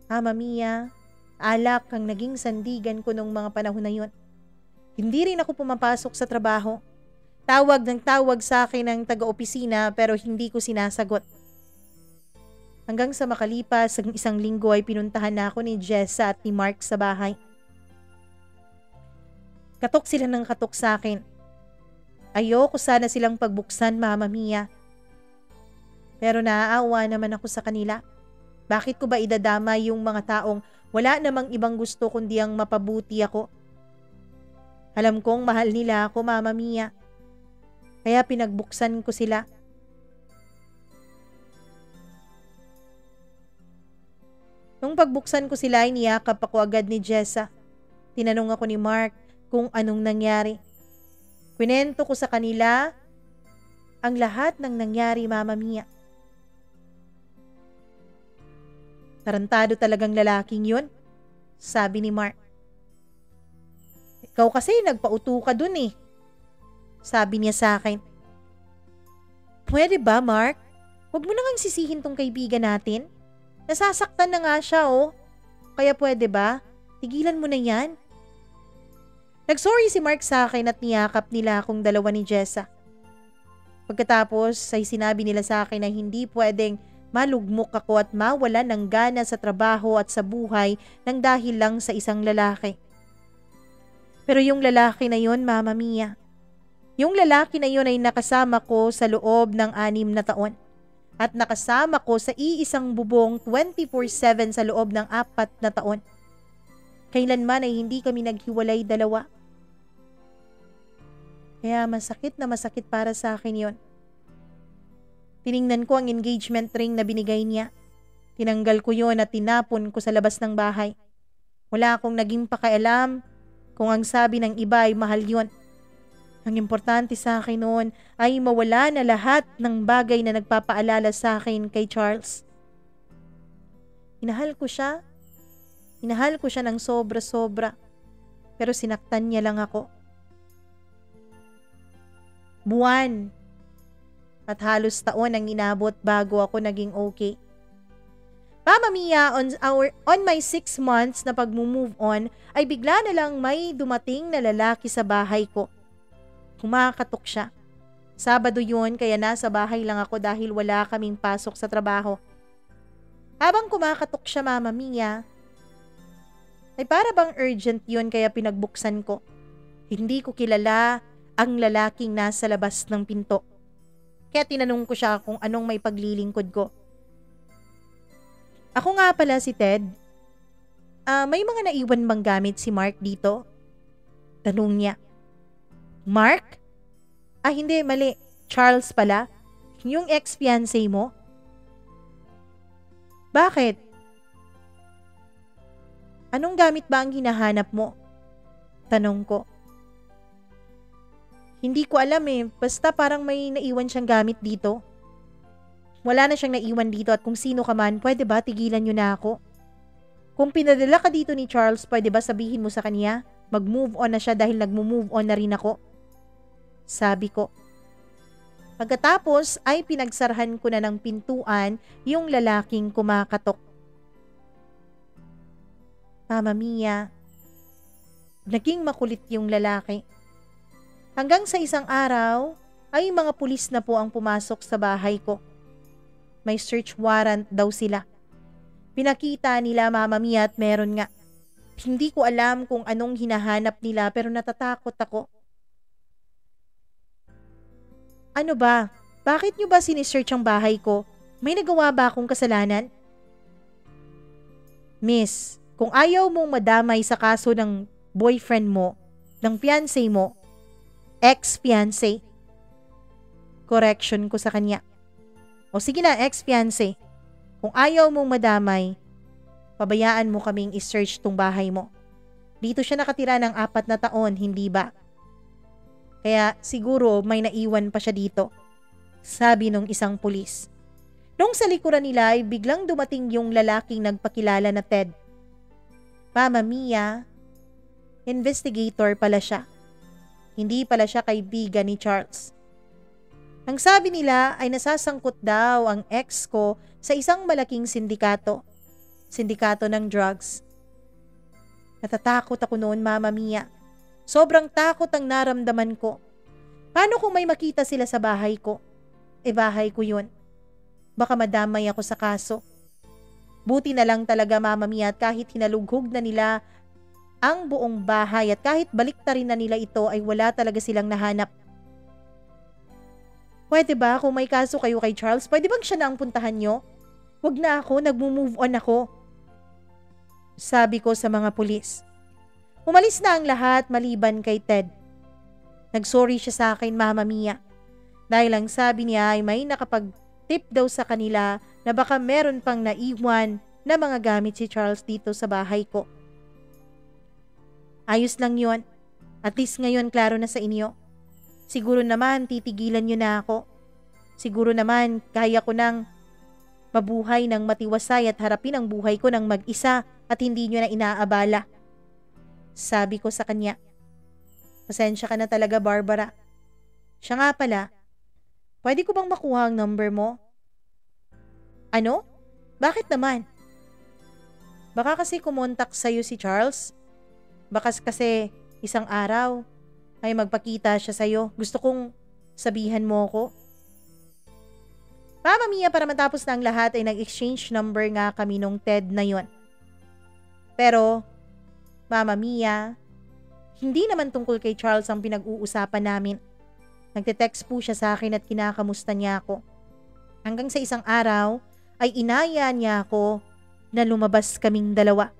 Mama Mia, alak ang naging sandigan ko nung mga panahon na yun. Hindi rin ako pumapasok sa trabaho. Tawag ng tawag sa akin ng taga-opisina pero hindi ko sinasagot. Hanggang sa makalipas ang 1 linggo ay pinuntahan na ako ni Jessa at ni Mark sa bahay. Katok sila ng katok sa akin. Ayoko sana silang pagbuksan, Mama Mia. Pero naaawa naman ako sa kanila. Bakit ko ba idadama yung mga taong wala namang ibang gusto kundi ang mapabuti ako? Alam kong mahal nila ako, Mama Mia. Kaya pinagbuksan ko sila. Nung pagbuksan ko sila, iniyakap ako agad ni Jessa. Tinanong ako ni Mark kung anong nangyari. Kwinento ko sa kanila ang lahat ng nangyari, Mama Mia. Tarantado talagang lalaking yun, sabi ni Mark. Ikaw kasi nagpauto ka dun eh, sabi niya sa akin. Pwede ba, Mark? Huwag mo nang sisihin tong kaibigan natin. Nasasaktan na nga siya, oh. Kaya pwede ba? Tigilan mo na yan. Nagsorry si Mark sa akin at niyakap nila akong dalawa ni Jessa. Pagkatapos ay sinabi nila sa akin na hindi pwedeng malugmok ako at mawala ng gana sa trabaho at sa buhay nang dahil lang sa isang lalaki. Pero yung lalaki na yon, Mama Mia, yung lalaki na yon ay nakasama ko sa loob ng 6 na taon. at nakasama ko sa iisang bubong 24/7 sa loob ng 4 na taon. Kailanman ay hindi kami naghiwalay dalawa. Kaya masakit na masakit para sa akin yon. Tiningnan ko ang engagement ring na binigay niya. Tinanggal ko yon at tinapon ko sa labas ng bahay. Wala akong naging pakialam kung ang sabi ng iba ay mahal yon. Ang importante sa akin noon ay mawala na lahat ng bagay na nagpapaalala sa akin kay Charles. Inahal ko siya. Inahal ko siya ng sobra-sobra. Pero sinaktan niya lang ako. Buwan at halos taon ang inabot bago ako naging okay. Mama Mia, on my 6 months na pag-move on, ay bigla na lang may dumating na lalaki sa bahay ko. Kumakatok siya. Sabado yun, kaya nasa bahay lang ako dahil wala kaming pasok sa trabaho. Habang kumakatok siya, Mama Mia, ay para bang urgent yun kaya pinagbuksan ko. Hindi ko kilala ang lalaking nasa labas ng pinto. Kaya tinanong ko siya kung anong may paglilingkod ko. Ako nga pala si Ted. May mga naiwan bang gamit si Mark dito? Tanong niya. Mark? Hindi, mali. Charles pala. Yung ex-fiancé mo? Bakit? Anong gamit ba ang hinahanap mo? Tanong ko. Hindi ko alam basta parang may naiwan siyang gamit dito. Wala na siyang naiwan dito at kung sino ka man, pwede ba tigilan niyo na ako? Kung pinadala ka dito ni Charles, pwede ba sabihin mo sa kanya? Mag-move on na siya dahil nag-move on na rin ako. Sabi ko. Pagkatapos ay pinagsarahan ko na ng pintuan yung lalaking kumakatok. Mama Mia, naging makulit yung lalaki. Hanggang sa isang araw ay mga pulis na po ang pumasok sa bahay ko. May search warrant daw sila. Pinakita nila Mama Mia at meron nga. Hindi ko alam kung anong hinahanap nila pero natatakot ako. Ano ba? Bakit nyo ba sinisearch ang bahay ko? May nagawa ba akong kasalanan? Miss, kung ayaw mong madamay sa kaso ng boyfriend mo, ng fiancé mo, ex-fiancé, correction ko sa kanya. O sige na, ex-fiancé, kung ayaw mong madamay, pabayaan mo kaming isearch tong bahay mo. Dito siya nakatira ng 4 na taon, hindi ba? Kaya siguro may naiwan pa siya dito, sabi nung isang pulis. Nung sa likuran nila ay biglang dumating yung lalaking nagpakilala na Ted. Mama Mia, investigator pala siya. Hindi pala siya kaibigan ni Charles. Ang sabi nila ay nasasangkot daw ang ex ko sa isang malaking sindikato. Sindikato ng drugs. Natatakot ako noon, Mama Mia. Sobrang takot ang naramdaman ko. Paano kung may makita sila sa bahay ko? Bahay ko yun. Baka madamay ako sa kaso. Buti na lang talaga, Mama Mia, at kahit hinalughog na nila ang buong bahay at kahit baliktarin na nila ito ay wala talaga silang nahanap. Pwede ba kung may kaso kayo kay Charles, pwede bang siya na ang puntahan nyo? Wag na ako, nagmo-move on ako. Sabi ko sa mga pulis. Umalis na ang lahat maliban kay Ted. Nagsorry siya sa akin, Mama Mia. Dahil ang sabi niya ay may nakapag-tip daw sa kanila na baka meron pang naiwan na mga gamit si Charles dito sa bahay ko. Ayos lang yun. At least ngayon klaro na sa inyo. Siguro naman titigilan nyo na ako. Siguro naman kaya ko nang mabuhay ng matiwasay at harapin ang buhay ko ng mag-isa at hindi nyo na inaabala. Sabi ko sa kanya. Pasensya ka na talaga, Barbara. Siya nga pala, pwede ko bang makuha ang number mo? Ano? Bakit naman? Baka kasi kumontak sa'yo si Charles. Baka kasi isang araw ay magpakita siya sa'yo. Gusto kong sabihan mo ko. Mama Mia, para matapos na ang lahat ay nag-exchange number nga kami nung Ted na yon. Pero, Mama Mia, hindi naman tungkol kay Charles ang pinag-uusapan namin. Nagte-text po siya sa akin at kinakamusta niya ako. Hanggang sa isang araw ay inaya niya ako na lumabas kaming dalawa.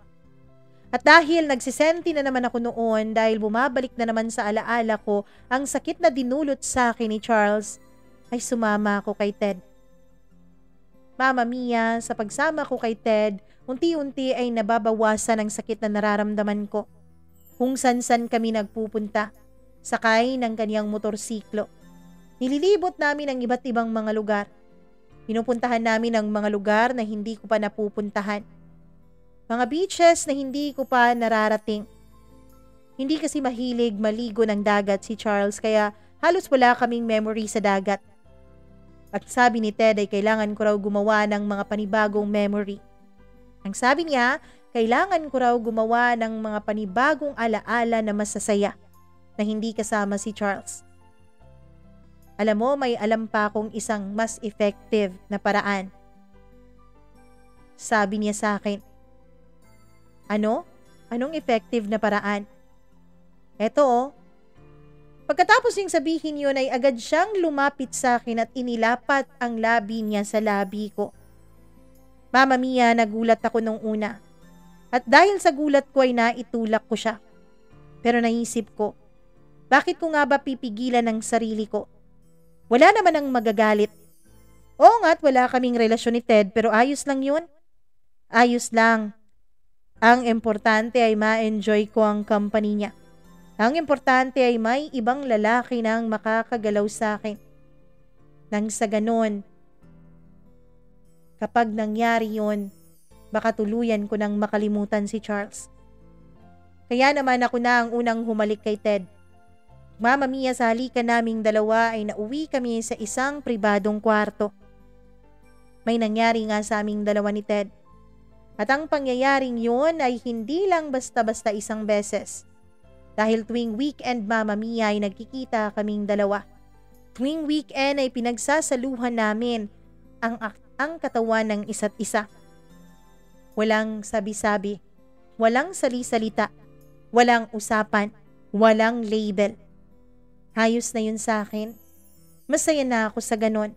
At dahil nagsisenti na naman ako noon dahil bumabalik na naman sa alaala ko ang sakit na dinulot sa akin ni Charles, ay sumama ako kay Ted. Mama Mia, sa pagsama ko kay Ted, unti-unti ay nababawasan ang sakit na nararamdaman ko. Kung san-san kami nagpupunta, sakay ng kaniyang motorsiklo. Nililibot namin ang iba't ibang mga lugar. Pinupuntahan namin ang mga lugar na hindi ko pa napupuntahan. Mga beaches na hindi ko pa nararating. Hindi kasi mahilig maligo ng dagat si Charles kaya halos wala kaming memory sa dagat. At sabi ni Ted ay kailangan ko raw gumawa ng mga panibagong memory. Ang sabi niya, kailangan ko raw gumawa ng mga panibagong alaala na masasaya na hindi kasama si Charles. Alam mo, may alam pa akong isang mas effective na paraan. Sabi niya sa akin. Ano? Anong effective na paraan? Eto oh. Pagkatapos niyang sabihin yun ay agad siyang lumapit sa akin at inilapat ang labi niya sa labi ko. Mama Mia, nagulat ako nung una. At dahil sa gulat ko ay naitulak ko siya. Pero naisip ko, bakit ko nga ba pipigilan ang sarili ko? Wala naman ang magagalit. Oo nga't wala kaming relasyon ni Ted pero ayos lang yun. Ayos lang. Ang importante ay ma-enjoy ko ang company niya. Ang importante ay may ibang lalaki nang makakagalaw sa akin. Nang sa ganon, kapag nangyari yun, baka tuluyan ko nang makalimutan si Charles. Kaya naman ako na ang unang humalik kay Ted. Mama Mia, sa halikan naming dalawa ay nauwi kami sa isang pribadong kwarto. May nangyari nga sa aming dalawa ni Ted. At ang pangyayaring yun ay hindi lang basta-basta isang beses. Dahil tuwing weekend, Mama Mia, ay nagkikita kaming dalawa. Tuwing weekend ay pinagsasaluhan namin ang katawan ng isa't isa. Walang sabi-sabi, walang sali-salita, walang usapan, walang label. Ayos na yun sa akin. Masaya na ako sa ganon.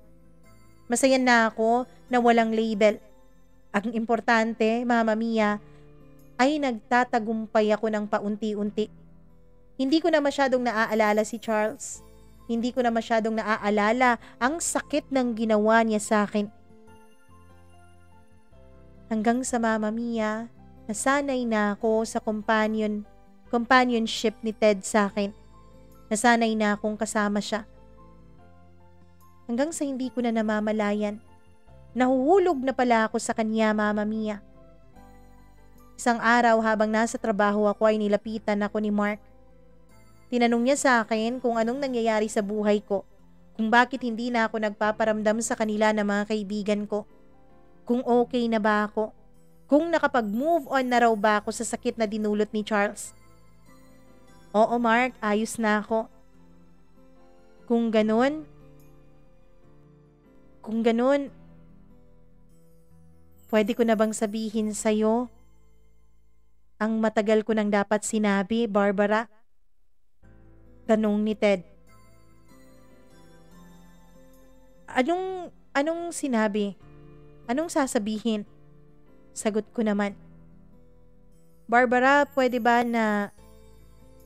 Masaya na ako na walang label. Ang importante, Mama Mia, ay nagtatagumpay ako ng paunti-unti. Hindi ko na masyadong naaalala si Charles. Hindi ko na masyadong naaalala ang sakit ng ginawa niya sa akin. Hanggang sa Mama Mia, nasanay na ako sa companionship ni Ted sa akin. Nasanay na akong kasama siya. Hanggang sa hindi ko na namamalayan, nahuhulog na pala ako sa kanya, Mama Mia. Isang araw habang nasa trabaho ako ay nilapitan ako ni Mark. Tinanong niya sa akin kung anong nangyayari sa buhay ko, kung bakit hindi na ako nagpaparamdam sa kanila ng mga kaibigan ko, kung okay na ba ako, kung nakapag-move on na raw ba ako sa sakit na dinulot ni Charles. Oo Mark, ayos na ako. Kung ganun, pwede ko na bang sabihin sa'yo ang matagal ko nang dapat sinabi, Barbara? Tanong ni Ted. Anong sinabi? Anong sasabihin? Sagot ko naman. Barbara, pwede ba na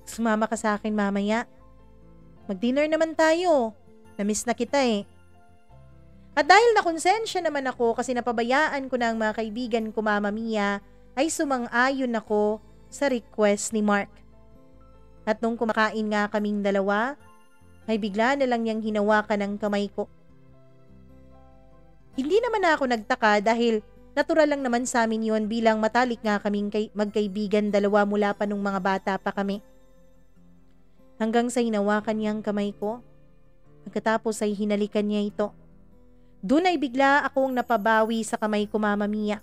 sumama ka sa akin mamaya? Mag-dinner naman tayo. Namiss na kita eh. At dahil nakonsensya naman ako kasi napabayaan ko na ang mga kaibigan ko, Mama Mia, ay sumang-ayon ako sa request ni Mark. At nung kumakain nga kaming dalawa, ay bigla na lang niyang hinawakan ang kamay ko. Hindi naman ako nagtaka dahil natural lang naman sa amin yon bilang matalik nga kaming magkaibigan dalawa mula pa nung mga bata pa kami. Hanggang sa hinawakan niya ang kamay ko, pagkatapos ay hinalikan niya ito. Doon ay bigla akong napabawi sa kamay ko, Mama Mia.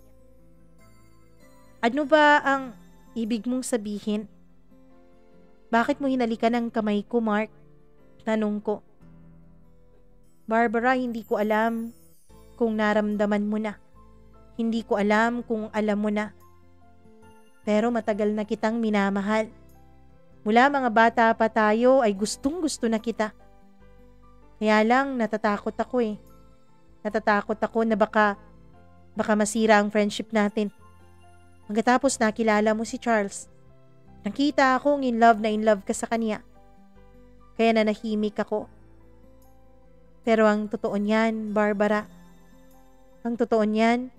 Ano ba ang ibig mong sabihin? Bakit mo hinalikan ang kamay ko, Mark? Tanong ko. Barbara, hindi ko alam kung naramdaman mo na. Hindi ko alam kung alam mo na. Pero matagal na kitang minamahal. Mula mga bata pa tayo ay gustong-gusto na kita. Kaya lang natatakot ako eh. Natatakot ako na baka masira ang friendship natin. Pagkatapos nakilala mo si Charles, nakita akong in love ka sa kanya. Kaya nanahimik ako. Pero ang totoo niyan, Barbara, ang totoo niyan,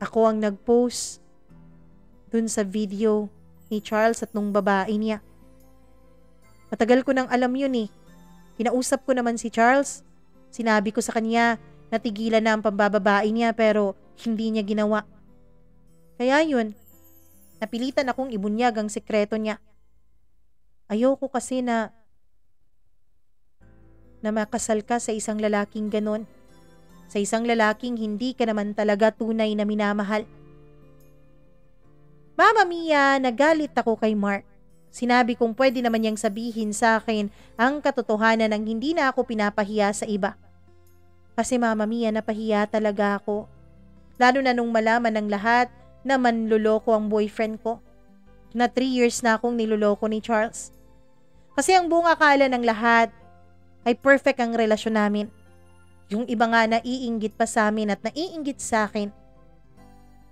ako ang nag-post dun sa video ni Charles at nung babae niya. Matagal ko nang alam yun eh. Kinausap ko naman si Charles. Sinabi ko sa kanya na tigilan na ang pambababae niya pero hindi niya ginawa. Kaya yun, napilitan akong ibunyag ang sekreto niya. Ayoko kasi na makasal ka sa isang lalaking ganon. Sa isang lalaking hindi ka naman talaga tunay na minamahal. Mama Mia, nagalit ako kay Mark. Sinabi kong pwede naman niyang sabihin sa akin ang katotohanan ng hindi na ako pinapahiya sa iba. Kasi Mama Mia, napahiya talaga ako. Lalo na nung malaman ng lahat na manluloko ang boyfriend ko. Na 3 years na akong niluloko ni Charles. Kasi ang buong akala ng lahat ay perfect ang relasyon namin. Yung iba nga naiinggit pa sa amin at naiinggit sa akin.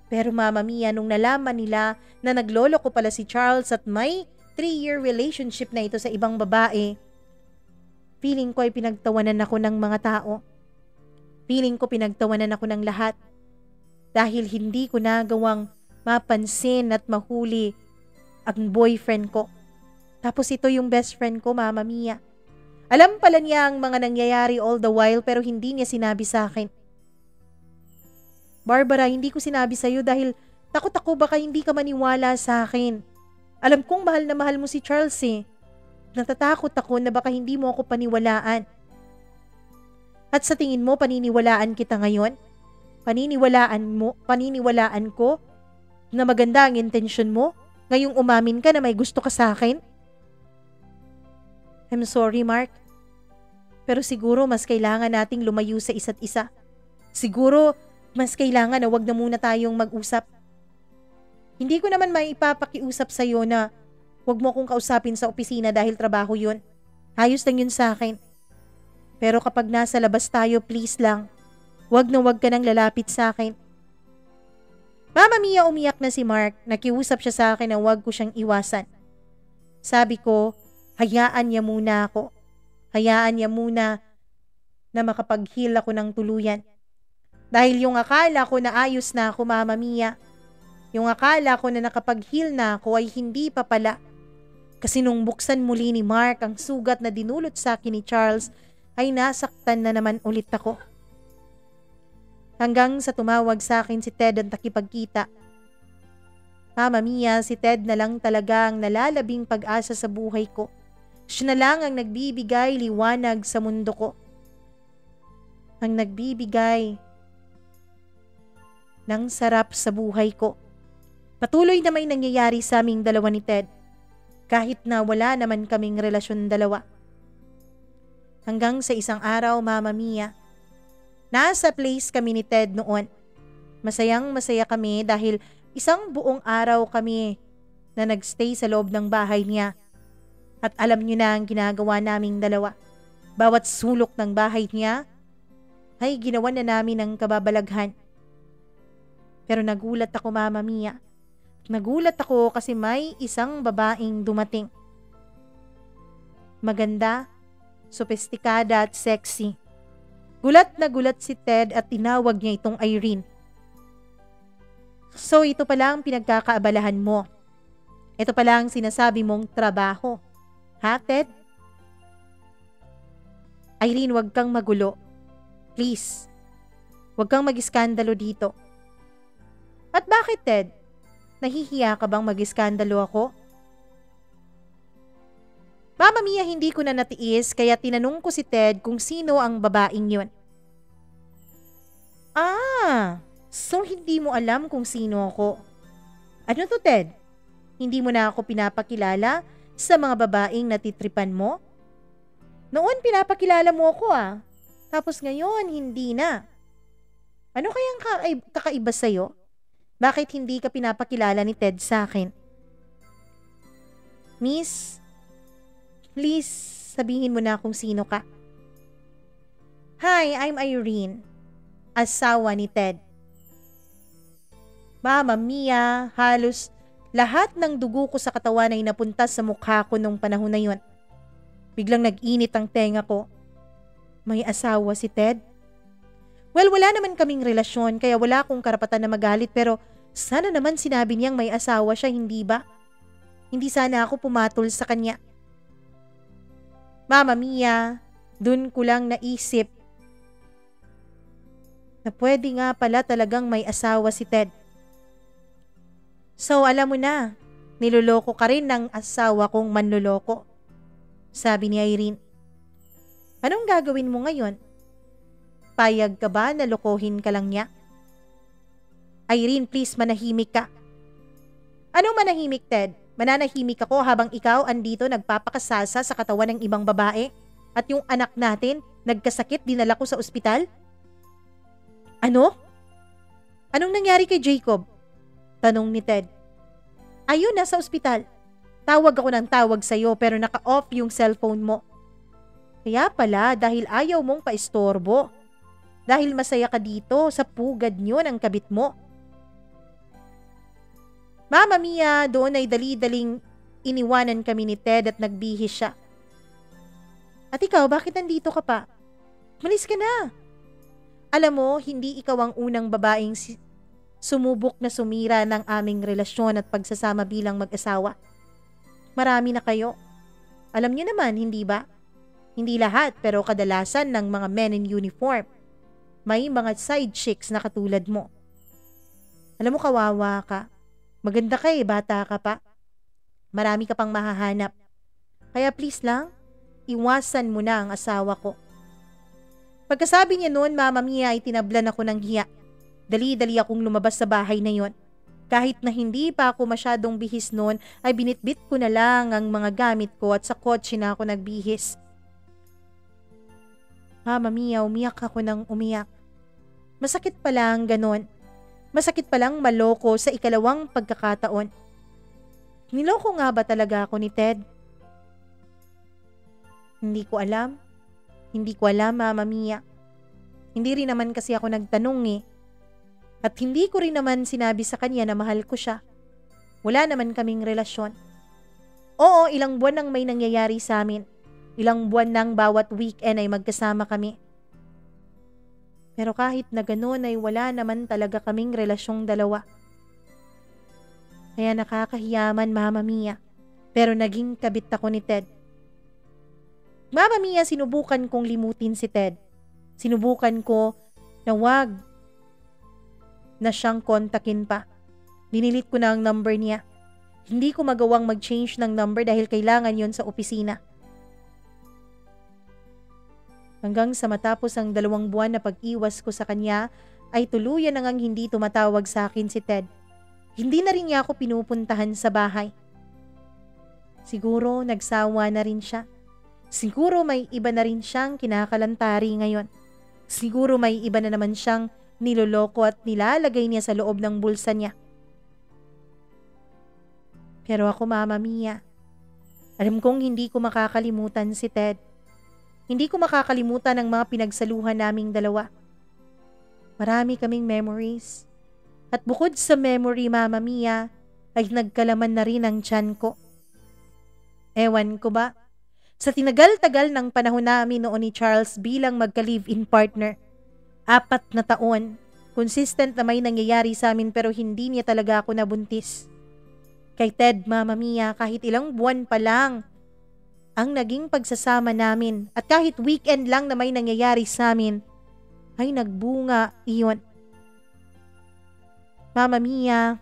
Pero Mama Mia, nung nalaman nila na naglolo ko pala si Charles at may 3-year relationship na ito sa ibang babae, feeling ko ay pinagtawanan ako ng mga tao. Feeling ko pinagtawanan ako ng lahat. Dahil hindi ko nagawang mapansin at mahuli ang boyfriend ko. Tapos ito yung best friend ko, Mama Mia. Alam pala niya ang mga nangyayari all the while pero hindi niya sinabi sa akin. Barbara, hindi ko sinabi sa'yo dahil takot ako baka hindi ka maniwala sa akin. Alam kong mahal na mahal mo si Charles eh. Natatakot ako na baka hindi mo ako paniwalaan. At sa tingin mo, paniniwalaan kita ngayon? Paniniwalaan ko na maganda ang intensyon mo? Ngayong umamin ka na may gusto ka sa akin? I'm sorry, Mark. Pero siguro mas kailangan nating lumayo sa isa't isa. Siguro mas kailangan na wag na muna tayong mag-usap. Hindi ko naman maipapakiusap sa'yo na wag mo akong kausapin sa opisina dahil trabaho yun. Ayos lang yun sa akin. Pero kapag nasa labas tayo, please lang, wag na wag ka nang lalapit sa akin. Mama Mia, umiyak na si Mark. Nakiusap siya sa akin na wag ko siyang iwasan. Sabi ko, hayaan niya muna ako. Hayaan niya muna na makapag-heal ako ng tuluyan. Dahil yung akala ko na ayos na ako, Mama Mia, yung akala ko na nakapag-heal na ako ay hindi pa pala. Kasi nung buksan muli ni Mark ang sugat na dinulot sa akin ni Charles, ay nasaktan na naman ulit ako. Hanggang sa tumawag sa akin si Ted at nakipagkita. Mama Mia, si Ted na lang talaga ang nalalabing pag-asa sa buhay ko. Siya na lang ang nagbibigay liwanag sa mundo ko. Ang nagbibigay ng sarap sa buhay ko. Patuloy na may nangyayari sa aming dalawa ni Ted. Kahit na wala naman kaming relasyon dalawa. Hanggang sa isang araw, Mama Mia, nasa place kami ni Ted noon. Masayang masaya kami dahil isang buong araw kami na nagstay sa loob ng bahay niya. At alam niyo na ang ginagawa naming dalawa. Bawat sulok ng bahay niya ay ginawa na namin ng kababalaghan. Pero nagulat ako, Mama Mia. Nagulat ako kasi may isang babaeng dumating. Maganda, sophisticada at sexy. Gulat na gulat si Ted at tinawag niya itong Irene. So ito pala ang pinagkakaabalahan mo. Ito pala ang sinasabi mong trabaho. Ha, Ted? Irene, wag kang magulo. Please. Wag kang mag-iskandalo dito. At bakit, Ted? Nahihiya ka bang mag-iskandalo ako? Mama Mia, hindi ko na natiis kaya tinanong ko si Ted kung sino ang babaeng yun. So hindi mo alam kung sino ako. Ano to, Ted? Hindi mo na ako pinapakilala sa mga babaeng natitripan mo? Noon pinapakilala mo ako Tapos ngayon hindi na. Ano kayang kakaiba sa'yo? Bakit hindi ka pinapakilala ni Ted sa akin? Miss, please sabihin mo na kung sino ka. Hi, I'm Irene, asawa ni Ted. Mama Mia, halos lahat ng dugo ko sa katawan ay napunta sa mukha ko nung panahon na yun. Biglang nag-init ang tenga ko. May asawa si Ted? Well, wala naman kaming relasyon kaya wala akong karapatan na magalit pero sana naman sinabi niyang may asawa siya, hindi ba? Hindi sana ako pumatol sa kanya. Mama Mia, dun ko lang naisip na pwede nga pala talagang may asawa si Ted. So alam mo na, niloloko ka rin ng asawa kong manloloko, sabi ni Irene. Anong gagawin mo ngayon? Payag ka ba na lokohin ka lang niya? Irene, please manahimik ka. Anong manahimik, Ted? Mananahimik ako habang ikaw andito nagpapakasasa sa katawan ng ibang babae at yung anak natin nagkasakit dinala ko sa ospital? Ano? Anong nangyari kay Jacob? Tanong ni Ted. Ayun, nasa ospital. Tawag ako ng tawag sa'yo pero naka-off yung cellphone mo. Kaya pala dahil ayaw mong paistorbo. Dahil masaya ka dito sa pugad nyo ng kabit mo. Mama Mia, doon ay dali-daling iniwanan kami ni Ted at nagbihis siya. At ikaw, bakit nandito ka pa? Malis ka na. Alam mo, hindi ikaw ang unang babaeng sumubok na sumira ng aming relasyon at pagsasama bilang mag-asawa. Marami na kayo. Alam niyo naman, hindi ba? Hindi lahat pero kadalasan ng mga men in uniform. May mga side chicks na katulad mo. Alam mo, kawawa ka. Maganda ka bata ka pa. Marami ka pang mahahanap. Kaya please lang, iwasan mo na ang asawa ko. Pagkasabi niya noon, Mama Mia, ay tinablan ako ng hiya. Dali-dali akong lumabas sa bahay na yon. Kahit na hindi pa ako masyadong bihis noon, ay binitbit ko na lang ang mga gamit ko at sa kotse na ako nagbihis. Mama Mia, umiyak ako ng umiyak. Masakit pala ang ganon. Masakit palang maloko sa ikalawang pagkakataon. Niloko nga ba talaga ako ni Ted? Hindi ko alam. Hindi ko alam, Mama Mia. Hindi rin naman kasi ako nagtanong At hindi ko rin naman sinabi sa kanya na mahal ko siya. Wala naman kaming relasyon. Oo, ilang buwan nang may nangyayari sa amin. Ilang buwan nang bawat weekend ay magkasama kami. Pero kahit na gano'n ay wala naman talaga kaming relasyong dalawa. Kaya nakakahiyaman, Mama Mia. Pero naging kabit ako ni Ted. Mama Mia, sinubukan kong limutin si Ted. Sinubukan ko na wag na siyang kontakin pa. Dinilit ko na ang number niya. Hindi ko magawang mag-change ng number dahil kailangan yon sa opisina. Hanggang sa matapos ang 2 buwan na pag-iwas ko sa kanya, ay tuluyan na ngang hindi tumatawag sa akin si Ted. Hindi na rin niya ako pinupuntahan sa bahay. Siguro nagsawa na rin siya. Siguro may iba na rin siyang kinakalantari ngayon. Siguro may iba na naman siyang niloloko at nilalagay niya sa loob ng bulsa niya. Pero ako, Mama Mia, alam kong hindi ko makakalimutan si Ted. Hindi ko makakalimutan ang mga pinagsaluhan naming dalawa. Marami kaming memories. At bukod sa memory, Mama Mia, ay nagkalaman na rin ang tiyan ko. Ewan ko ba? Sa tinagal-tagal ng panahon namin noon ni Charles bilang magka-live-in partner, 4 na taon, consistent na may nangyayari sa amin pero hindi niya talaga ako nabuntis. Kay Ted, Mama Mia, kahit ilang buwan pa lang ang naging pagsasama namin at kahit weekend lang na may nangyayari sa amin, ay nagbunga iyon. Mama Mia,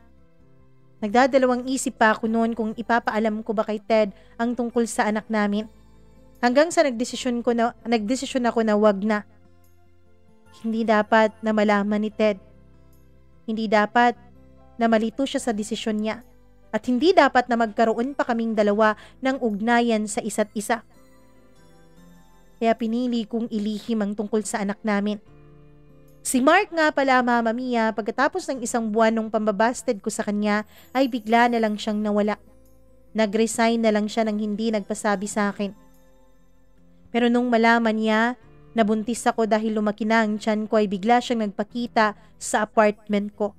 nagdadalawang isip pa ako noon kung ipapaalam ko ba kay Ted ang tungkol sa anak namin. Hanggang sa nagdesisyon ako na wag na. Hindi dapat na malaman ni Ted. Hindi dapat na malito siya sa desisyon niya. At hindi dapat na magkaroon pa kaming dalawa ng ugnayan sa isa't isa. Kaya pinili kong ilihim ang tungkol sa anak namin. Si Mark nga pala, Mama Mia, pagkatapos ng 1 buwan nung pambabasted ko sa kanya, ay bigla na lang siyang nawala. Nag-resign na lang siya nang hindi nagpasabi sa akin. Pero nung malaman niya Nabuntis ako dahil lumaki na ang tiyan ko ay bigla siyang nagpakita sa apartment ko.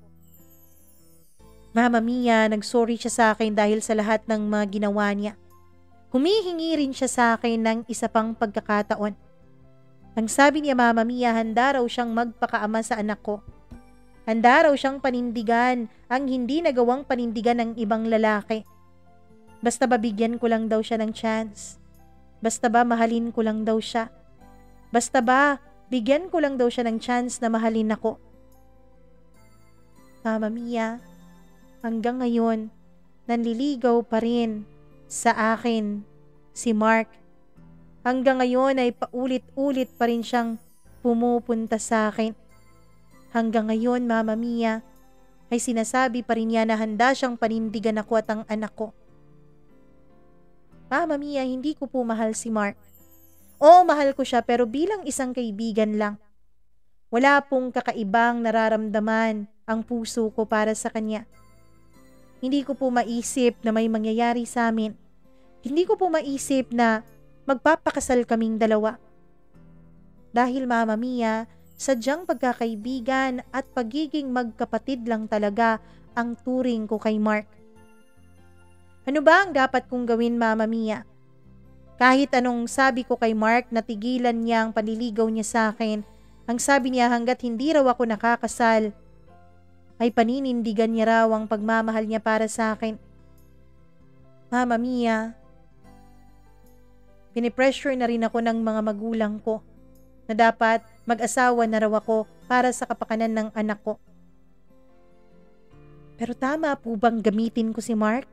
Mama Mia, nagsorry siya sa akin dahil sa lahat ng mga ginawa niya. Humihingi rin siya sa akin ng isa pang pagkakataon. Ang sabi niya, Mama Mia, handa raw siyang magpakaama sa anak ko. Handa raw siyang panindigan ang hindi nagawang panindigan ng ibang lalaki. Basta ba bigyan ko lang daw siya ng chance? Basta ba mahalin ko lang daw siya? Basta ba bigyan ko lang daw siya ng chance na mahalin ako? Mama Mia, hanggang ngayon, nanliligaw pa rin sa akin si Mark. Hanggang ngayon ay paulit-ulit pa rin siyang pumupunta sa akin. Hanggang ngayon, Mama Mia, ay sinasabi pa rin niya na handa siyang panindigan ako at ang anak ko. Mama Mia, hindi ko po mahal si Mark. Oo, mahal ko siya pero bilang isang kaibigan lang. Wala pong kakaibang nararamdaman ang puso ko para sa kanya. Hindi ko po maisip na may mangyayari sa amin. Hindi ko po maisip na magpapakasal kaming dalawa. Dahil Mama Mia, sadyang pagkakaibigan at pagiging magkapatid lang talaga ang turing ko kay Mark. Ano ba ang dapat kong gawin, Mama Mia? Kahit anong sabi ko kay Mark na tigilan niya ang panliligaw niya sa akin, ang sabi niya hanggat hindi raw ako nakakasal, ay paninindigan niya raw ang pagmamahal niya para sa akin. Mama Mia, pinipressure na rin ako ng mga magulang ko na dapat mag-asawa na raw ako para sa kapakanan ng anak ko. Pero tama po bang gamitin ko si Mark?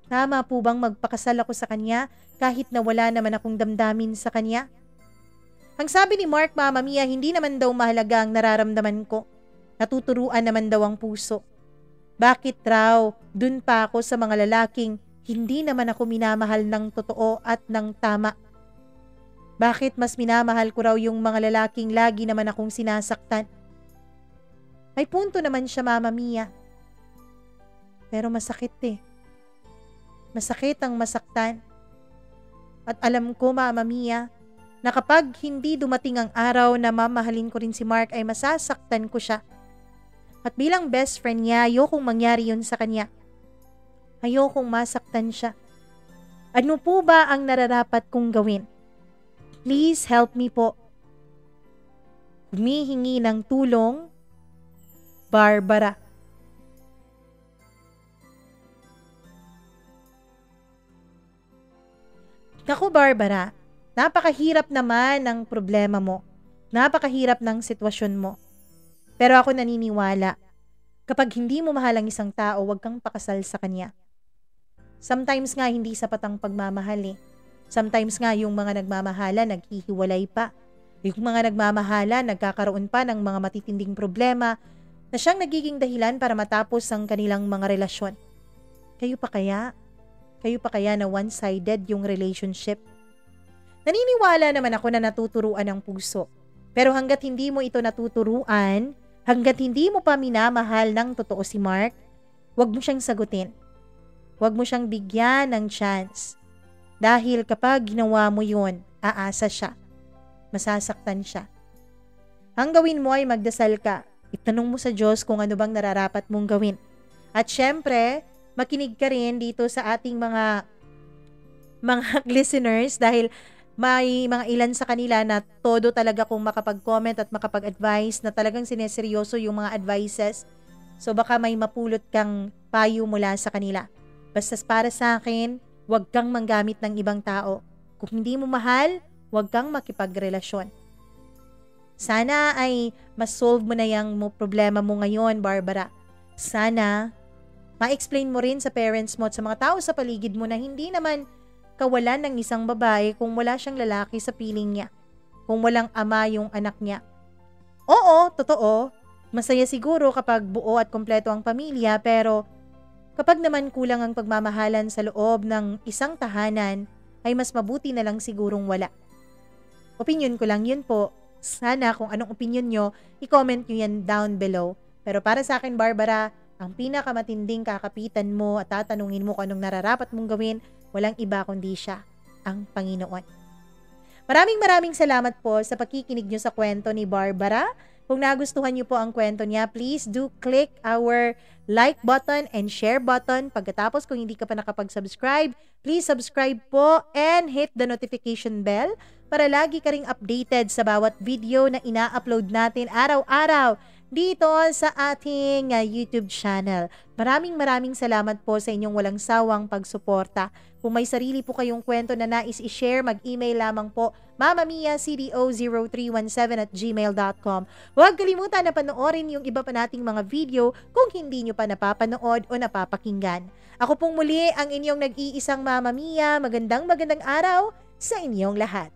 Tama po bang magpakasal ako sa kanya kahit na wala naman akong damdamin sa kanya? Ang sabi ni Mark, Mama Mia, hindi naman daw mahalaga ang nararamdaman ko. Natuturuan naman daw ang puso. Bakit raw dun pa ako sa mga lalaking hindi naman ako minamahal ng totoo at ng tama? Bakit mas minamahal ko raw yung mga lalaking lagi naman akong sinasaktan? May punto naman siya, Mama Mia. Pero masakit eh. Masakit ang masaktan. At alam ko, Mama Mia, na kapag hindi dumating ang araw na mamahalin ko rin si Mark ay masasaktan ko siya. At bilang best friend niya, ayokong mangyari yun sa kanya. Ayokong masaktan siya. Ano po ba ang nararapat kong gawin? Please help me po. Humihingi ng tulong, Barbara. Naku Barbara, napakahirap naman ang problema mo. Napakahirap ng sitwasyon mo. Pero ako naniniwala, kapag hindi mo mahal ang isang tao, huwag kang pakasal sa kanya. Sometimes nga hindi sapat ang pagmamahal eh. Sometimes nga yung mga nagmamahala naghihiwalay pa. Yung mga nagmamahala nagkakaroon pa ng mga matitinding problema na siyang nagiging dahilan para matapos ang kanilang mga relasyon. Kayo pa kaya? Kayo pa kaya na one-sided yung relationship? Naniniwala naman ako na natuturuan ang puso. Pero hanggat hindi mo ito natuturuan, hanggat hindi mo pa minamahal ng totoo si Mark, huwag mo siyang sagutin. Huwag mo siyang bigyan ng chance. Dahil kapag ginawa mo yun, aasa siya. Masasaktan siya. Ang gawin mo ay magdasal ka. Itanong mo sa Diyos kung ano bang nararapat mong gawin. At syempre, makinig ka rin dito sa ating mga listeners dahil may mga ilan sa kanila na todo talaga kung makapag-comment at makapag-advise na talagang sineseryoso yung mga advices. So baka may mapulot kang payo mula sa kanila. Basta para sa akin, huwag kang manggamit ng ibang tao. Kung hindi mo mahal, huwag kang makipagrelasyon. Sana ay ma-solve mo na yung problema mo ngayon, Barbara. Sana ma-explain mo rin sa parents mo at sa mga tao sa paligid mo na hindi naman kawalan ng isang babae kung wala siyang lalaki sa piling niya. Kung walang ama yung anak niya. Oo, totoo. Masaya siguro kapag buo at kompleto ang pamilya pero kapag naman kulang ang pagmamahalan sa loob ng isang tahanan ay mas mabuti na lang sigurong wala. Opinyon ko lang yun po. Sana kung anong opinyon nyo, i-comment nyo yan down below. Pero para sa akin, Barbara, ang pinakamatinding kakapitan mo at tatanungin mo kung anong nararapat mong gawin, walang iba kundi siya, ang Panginoon. Maraming salamat po sa pakikinig nyo sa kwento ni Barbara. Kung nagustuhan nyo po ang kwento niya, please do click our like button and share button. Pagkatapos, kung hindi ka pa nakapag-subscribe, please subscribe po and hit the notification bell para lagi ka ring updated sa bawat video na ina-upload natin araw-araw dito sa ating YouTube channel. Maraming salamat po sa inyong walang sawang pagsuporta. Kung may sarili po kayong kwento na nais i-share, mag-email lamang po mamamiacdo0317@gmail.com. Huwag kalimutan na panoorin yung iba pa nating mga video kung hindi nyo pa napapanood o napapakinggan. Ako pong muli ang inyong nag-iisang Mama Mia. Magandang araw sa inyong lahat.